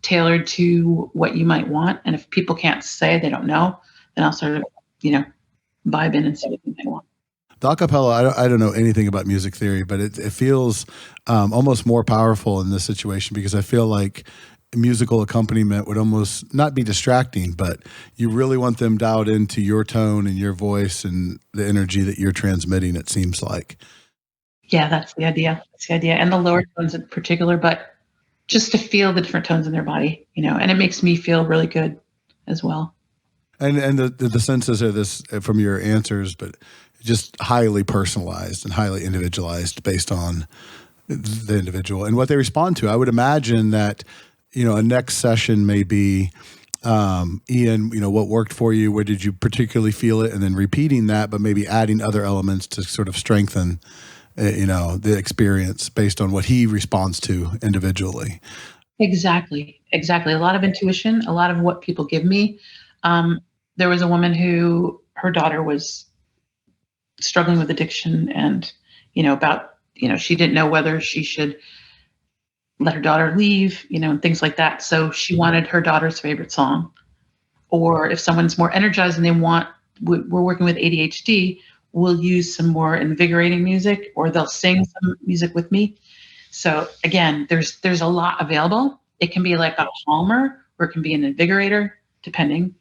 tailored to what you might want. And if people can't say they don't know, then I'll sort of, vibe in and see what they want. The acapella, I don't know anything about music theory, but it feels almost more powerful in this situation, because I feel like musical accompaniment would almost not be distracting, but you really want them dialed into your tone and your voice and the energy that you're transmitting, it seems like. Yeah, that's the idea. And the lower tones in particular, but just to feel the different tones in their body, and it makes me feel really good as well. And the senses are this from your answers, but just highly personalized and highly individualized based on the individual and what they respond to. I would imagine that, a next session may be, Ian, what worked for you? Where did you particularly feel it? And then repeating that, but maybe adding other elements to sort of strengthen, the experience based on what he responds to individually. Exactly. A lot of intuition, a lot of what people give me. There was a woman who her daughter was struggling with addiction, and she didn't know whether she should let her daughter leave, and things like that. So she wanted her daughter's favorite song. Or if someone's more energized and we're working with ADHD, we'll use some more invigorating music, or they'll sing some music with me. So again, there's a lot available. It can be like a calmer, or it can be an invigorator, depending.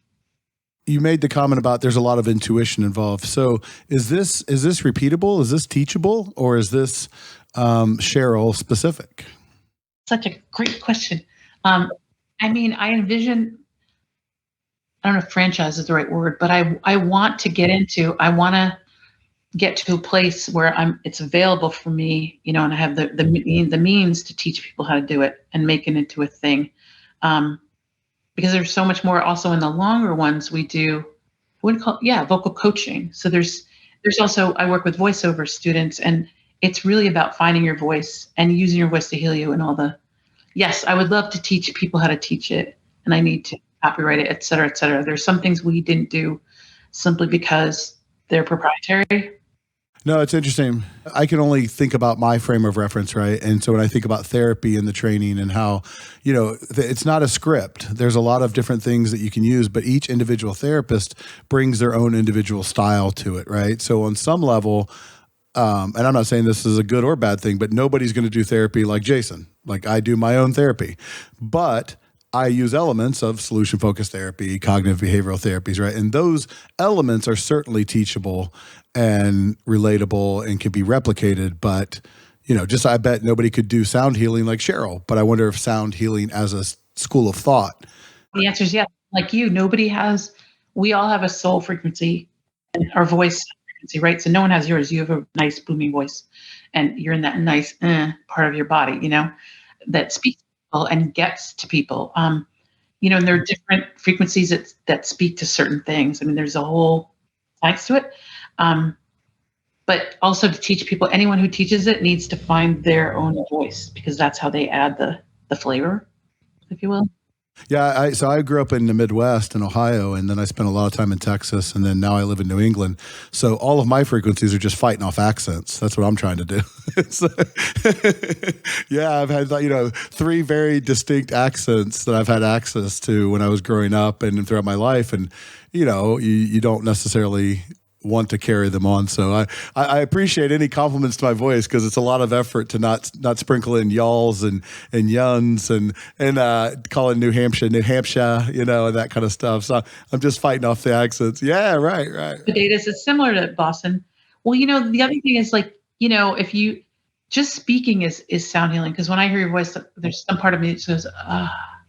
You made the comment about there's a lot of intuition involved. So is this repeatable? Is this teachable? Or is this Cheryl specific? Such a great question. I envision, I don't know if franchise is the right word, but I want to get to a place where it's available for me, and I have the means to teach people how to do it and make it into a thing. Because there's so much more also in the longer ones we do, vocal coaching. So there's also, I work with voiceover students, and it's really about finding your voice and using your voice to heal you, and yes, I would love to teach people how to teach it, and I need to copyright it, et cetera, et cetera. There's some things we didn't do simply because they're proprietary. No, it's interesting. I can only think about my frame of reference, right? And so when I think about therapy and the training and how, it's not a script. There's a lot of different things that you can use, but each individual therapist brings their own individual style to it, right? So on some level, and I'm not saying this is a good or bad thing, but nobody's going to do therapy like Jason. Like I do my own therapy, but I use elements of solution-focused therapy, cognitive behavioral therapies, right? And those elements are certainly teachable and relatable and can be replicated. But, I bet nobody could do sound healing like Cheryl. But I wonder if sound healing as a school of thought. The answer is yes. Like you, we all have a soul frequency and our voice frequency, right? So no one has yours. You have a nice booming voice and you're in that nice part of your body, that speaks and gets to people. And there are different frequencies that speak to certain things. I mean, there's a whole science to it. But also to teach people, anyone who teaches it needs to find their own voice because that's how they add the flavor, if you will. Yeah, so I grew up in the Midwest in Ohio, and then I spent a lot of time in Texas, and then now I live in New England. So all of my frequencies are just fighting off accents. That's what I'm trying to do. Yeah, I've had 3 very distinct accents that I've had access to when I was growing up and throughout my life, and you don't necessarily want to carry them on. So I appreciate any compliments to my voice because it's a lot of effort to not sprinkle in y'alls and yuns and calling New Hampshire, and that kind of stuff. So I'm just fighting off the accents. Yeah, right. The data is similar to Boston. Well, the other thing is if you just speaking is sound healing because when I hear your voice, there's some part of me that says,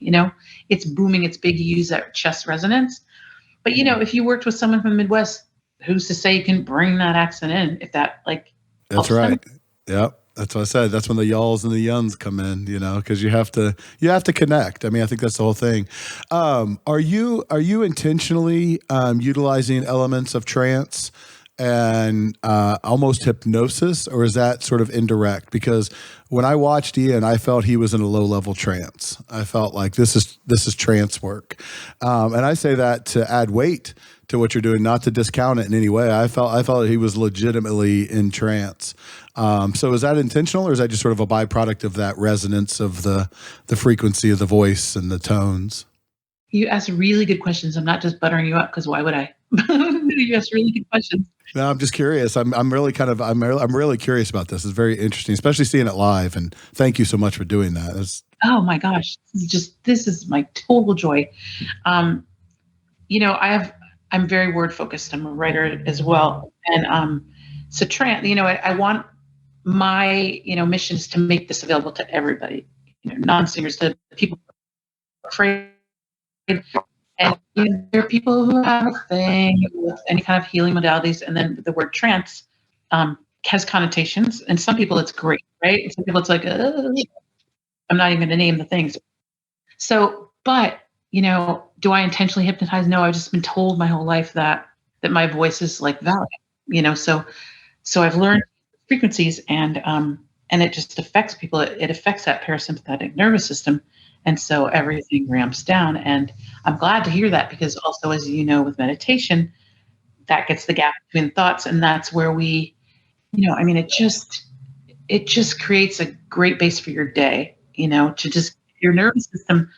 it's booming, it's big. You use that chest resonance. But if you worked with someone from the Midwest, who's to say you can bring that accent in if that that's right. Yep. That's what I said. That's when the y'alls and the yuns come in, because you have to connect. I mean, I think that's the whole thing. Are you intentionally utilizing elements of trance and almost hypnosis, or is that sort of indirect? Because when I watched Iann, I felt he was in a low-level trance. I felt like this is trance work, and I say that to add weight to what you're doing, not to discount it in any way. I felt that he was legitimately in trance. So is that intentional, or is that just sort of a byproduct of that resonance of the frequency of the voice and the tones? You ask really good questions. I'm not just buttering you up because why would I? You ask really good questions. No, I'm just curious. I'm really curious about this. It's very interesting, especially seeing it live. And thank you so much for doing that. Oh my gosh, this is my total joy. I'm very word focused. I'm a writer as well, and so trance. I want my mission is to make this available to everybody. Non-singers, to people who are afraid. And there are people who have a thing with any kind of healing modalities, and then the word trance has connotations. And some people it's great, right? And some people it's like, I'm not even going to name the things. So, but do I intentionally hypnotize? No, I've just been told my whole life that my voice is valid. So I've learned frequencies, and it just affects people. It affects that parasympathetic nervous system. And so everything ramps down. And I'm glad to hear that because also, as with meditation, that gets the gap between thoughts. And that's where it just creates a great base for your day, to just your nervous system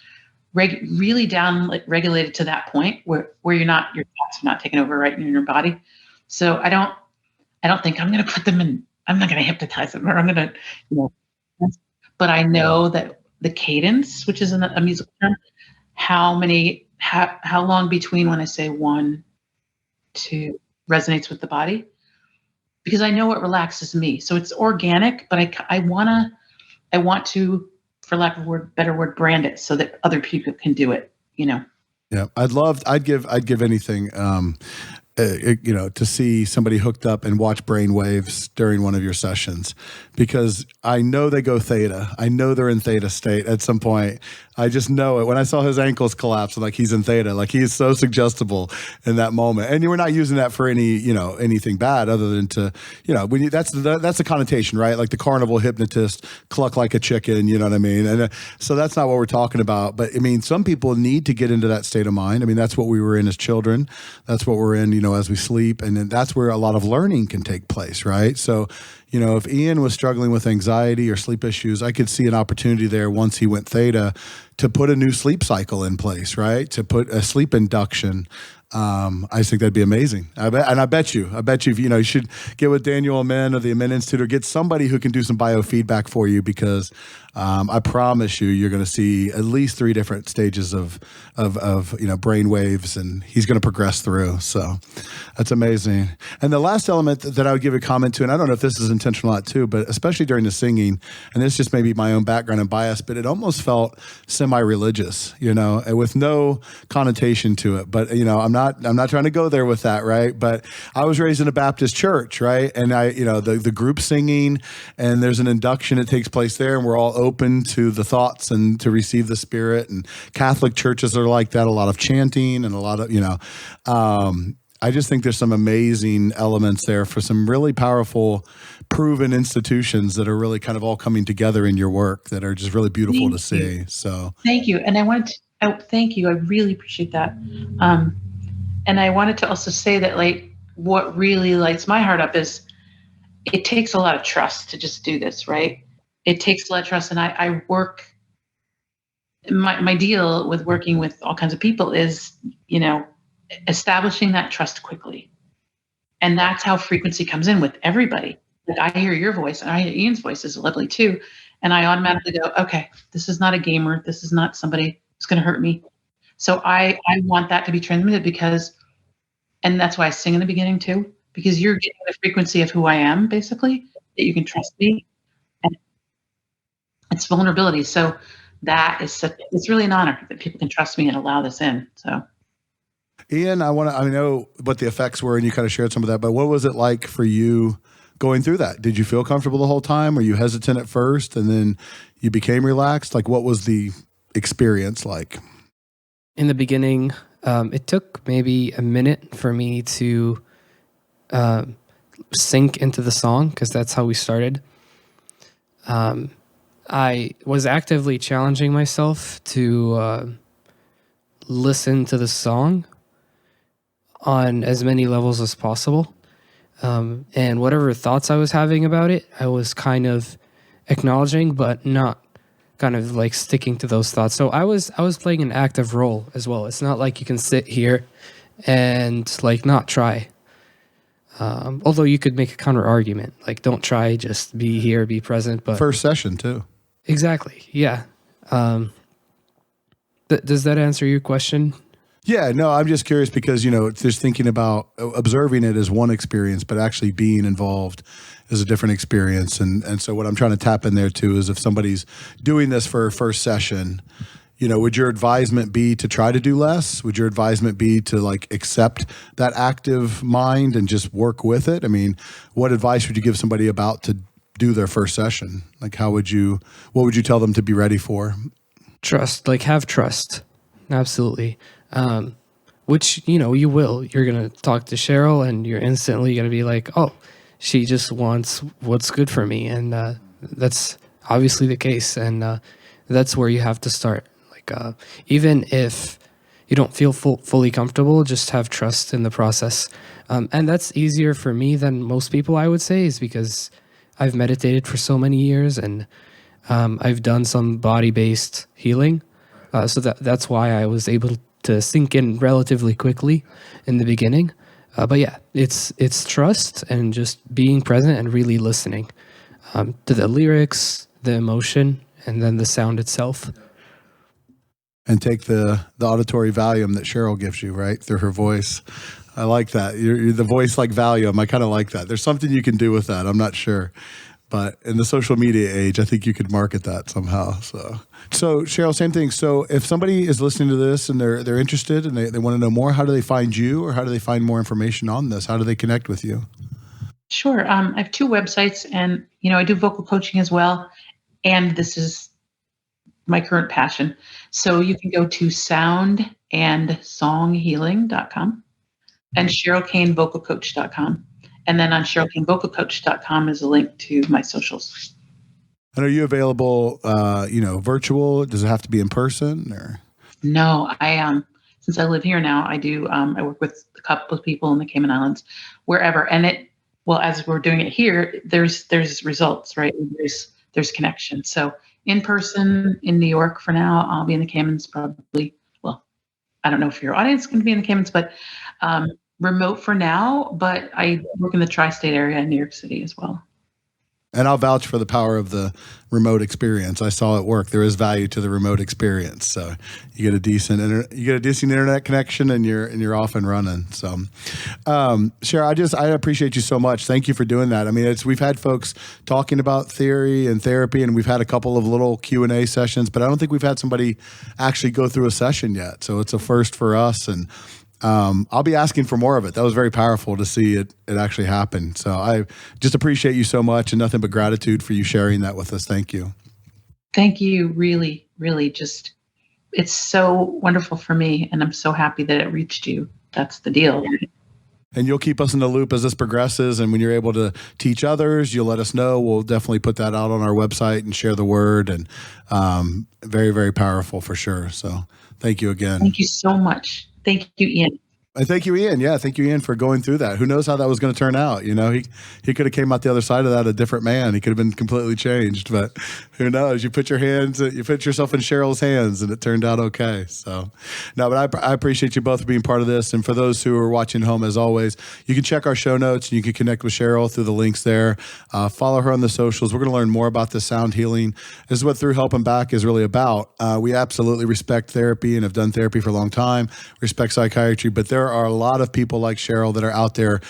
really down regulated to that point where your thoughts are not taking over right in your body. So I don't think I'm going to put them in, I'm not going to hypnotize them or I'm going to, but I know that the cadence, which is a musical term, how long between when I say 1, 2 resonates with the body, because I know it relaxes me. So it's organic, but I want to, for lack of a better word, brand it so that other people can do it, Yeah. I'd give anything, to see somebody hooked up and watch brain waves during one of your sessions, because I know they go theta. I know they're in theta state at some point. I just know it. When I saw his ankles collapse, I'm like, he's in theta. Like, he is so suggestible in that moment. And you were not using that for anything bad other than to, that's the connotation, right? Like the carnival hypnotist, cluck like a chicken, you know what I mean? And so that's not what we're talking about. But I mean, some people need to get into that state of mind. I mean, that's what we were in as children. That's what we're in, as we sleep. And then that's where a lot of learning can take place, right? So, if Iann was struggling with anxiety or sleep issues, I could see an opportunity there once he went theta to put a new sleep cycle in place, right? To put a sleep induction. I just think that'd be amazing. I bet you, you should get with Daniel Amen of the Amen Institute, or get somebody who can do some biofeedback for you, because I promise you're going to see at least 3 different stages of brain waves, and he's going to progress through. So that's amazing. And the last element that I would give a comment to, and I don't know if this is intentional or not too, but especially during the singing, and this just may be my own background and bias, but it almost felt semi-religious, with no connotation to it. But I'm not trying to go there with that, right? But I was raised in a Baptist church, right? And the group singing, and there's an induction that takes place there, and we're all open to the thoughts and to receive the Spirit. And Catholic churches are like that, a lot of chanting and a lot of, I just think there's some amazing elements there for some really powerful, proven institutions that are really kind of all coming together in your work that are just really beautiful to see. So thank you. And thank you. I really appreciate that. And I wanted to also say that, like, what really lights my heart up is it takes a lot of trust to just do this, right? It takes a lot of trust. And I work, my deal with working with all kinds of people is, establishing that trust quickly. And that's how frequency comes in with everybody. Like, I hear your voice, and I hear Ian's voice is lovely too. And I automatically go, okay, this is not a gamer. This is not somebody who's going to hurt me. So I want that to be transmitted, and that's why I sing in the beginning too, because you're getting the frequency of who I am, basically, that you can trust me. And it's vulnerability. So it's really an honor that people can trust me and allow this in. So Iann, I know what the effects were, and you kind of shared some of that, but what was it like for you going through that? Did you feel comfortable the whole time? Were you hesitant at first and then you became relaxed? Like, what was the experience like? In the beginning, it took maybe a minute for me to sink into the song, because that's how we started. I was actively challenging myself to listen to the song on as many levels as possible. And whatever thoughts I was having about it, I was kind of acknowledging, but not kind of like sticking to those thoughts. So I was playing an active role as well. It's not like you can sit here and like not try. Although you could make a counter argument, like, don't try, just be here, be present. But first session too. Exactly. Yeah. Does that answer your question? Yeah, no, I'm just curious because, just thinking about observing it as one experience, but actually being involved is a different experience. And so what I'm trying to tap in there too is if somebody's doing this for a first session, would your advisement be to try to do less? Would your advisement be to like accept that active mind and just work with it? I mean, what advice would you give somebody about to do their first session? Like, what would you tell them to be ready for? Trust, like have trust. Absolutely. Which, you will. You're going to talk to Cheryl and you're instantly going to be like, oh, she just wants what's good for me. And that's obviously the case. And that's where you have to start. Like, even if you don't feel fully comfortable, just have trust in the process. And that's easier for me than most people, I would say, is because I've meditated for so many years and I've done some body-based healing. So that's why I was able to sink in relatively quickly in the beginning. But yeah, it's trust and just being present and really listening to the lyrics, the emotion, and then the sound itself. And take the auditory Valium that Cheryl gives you, right, through her voice. I like that. You're the voice like Valium. I kind of like that. There's something you can do with that. I'm not sure. But in the social media age, I think you could market that somehow. So Cheryl, same thing. So if somebody is listening to this and they're interested and they want to know more, how do they find you, or how do they find more information on this? How do they connect with you? Sure. I have 2 websites, and I do vocal coaching as well. And this is my current passion. So you can go to soundandsonghealing.com and CherylKainVocalCoach.com. And then on CherylKainVocalCoach.com is a link to my socials. And are you available, virtual? Does it have to be in person, or? No, I since I live here now, I do, I work with a couple of people in the Cayman Islands, wherever. And as we're doing it here, there's results, right? There's connection. So in person in New York for now, I'll be in the Caymans probably. Well, I don't know if your audience is going to be in the Caymans, but remote for now. But I work in the tri-state area in New York City as well. And I'll vouch for the power of the remote experience. I saw it work. There is value to the remote experience. So you get a decent internet connection, and you're off and running. So, Cheryl, I appreciate you so much. Thank you for doing that. I mean, we've had folks talking about theory and therapy, and we've had a couple of little Q&A sessions, but I don't think we've had somebody actually go through a session yet. So it's a first for us, and I'll be asking for more of it. That was very powerful to see it actually happen. So I just appreciate you so much, and nothing but gratitude for you sharing that with us. Thank you. Thank you. Really, really just, it's so wonderful for me. And I'm so happy that it reached you. That's the deal. And you'll keep us in the loop as this progresses. And when you're able to teach others, you'll let us know. We'll definitely put that out on our website and share the word. And very, very powerful for sure. So thank you again. Thank you so much. Thank you, Iann. And thank you, Iann. Yeah, thank you, Iann, for going through that. Who knows how that was going to turn out? You know, he could have came out the other side of that a different man. He could have been completely changed. But who knows? You put yourself in Cheryl's hands, and it turned out okay. So, no, but I appreciate you both for being part of this. And for those who are watching home, as always, you can check our show notes, and you can connect with Cheryl through the links there. Follow her on the socials. We're going to learn more about the sound healing. This is what Through Help and Back is really about. We absolutely respect therapy and have done therapy for a long time. Respect psychiatry, but there are a lot of people like Cheryl that are out there,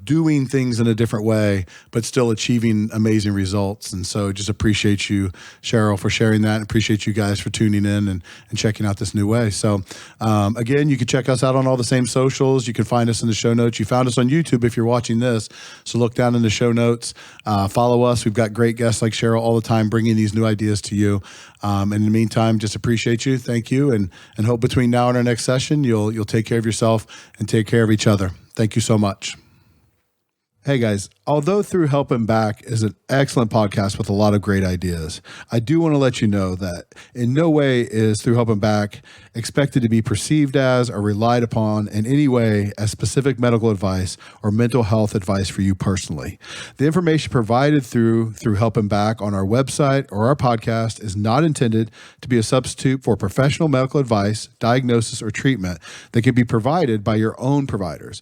doing things in a different way, but still achieving amazing results. And so just appreciate you, Cheryl, for sharing that, and appreciate you guys for tuning in and checking out this new way. So again, you can check us out on all the same socials. You can find us in the show notes. You found us on YouTube if you're watching this. So look down in the show notes, follow us. We've got great guests like Cheryl all the time bringing these new ideas to you. And in the meantime, just appreciate you. Thank you. And hope between now and our next session, you'll take care of yourself and take care of each other. Thank you so much. Hey guys, although Through Help and Back is an excellent podcast with a lot of great ideas, I do want to let you know that in no way is Through Help and Back expected to be perceived as or relied upon in any way as specific medical advice or mental health advice for you personally. The information provided through Help and Back on our website or our podcast is not intended to be a substitute for professional medical advice, diagnosis, or treatment that can be provided by your own providers.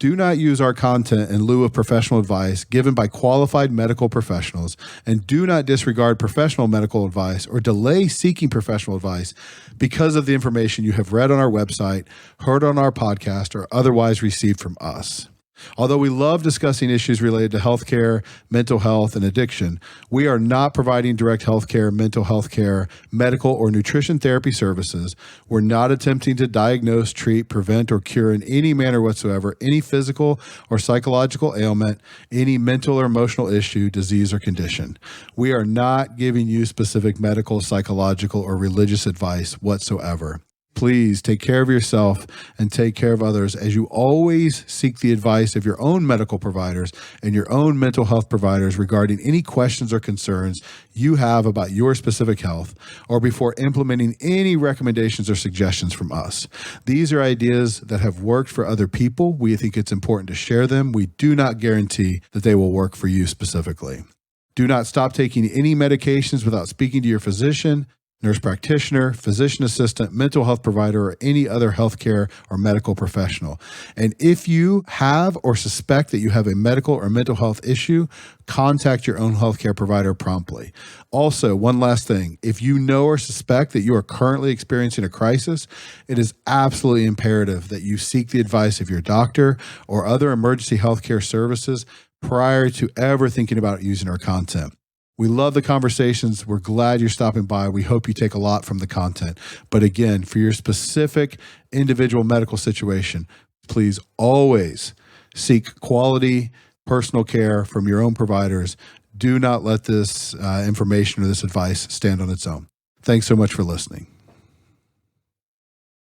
Do not use our content in lieu of professional advice given by qualified medical professionals, and do not disregard professional medical advice or delay seeking professional advice because of the information you have read on our website, heard on our podcast, or otherwise received from us. Although we love discussing issues related to healthcare, mental health, and addiction, we are not providing direct healthcare, mental health care, medical, or nutrition therapy services. We're not attempting to diagnose, treat, prevent, or cure in any manner whatsoever any physical or psychological ailment, any mental or emotional issue, disease, or condition. We are not giving you specific medical, psychological, or religious advice whatsoever. Please take care of yourself and take care of others as you always seek the advice of your own medical providers and your own mental health providers regarding any questions or concerns you have about your specific health, or before implementing any recommendations or suggestions from us. These are ideas that have worked for other people. We think it's important to share them. We do not guarantee that they will work for you specifically. Do not stop taking any medications without speaking to your physician, nurse practitioner, physician assistant, mental health provider, or any other healthcare or medical professional. And if you have or suspect that you have a medical or mental health issue, contact your own healthcare provider promptly. Also, one last thing, if you know or suspect that you are currently experiencing a crisis, it is absolutely imperative that you seek the advice of your doctor or other emergency healthcare services prior to ever thinking about using our content. We love the conversations. We're glad you're stopping by. We hope you take a lot from the content. But again, for your specific individual medical situation, please always seek quality personal care from your own providers. Do not let this information or this advice stand on its own. Thanks so much for listening.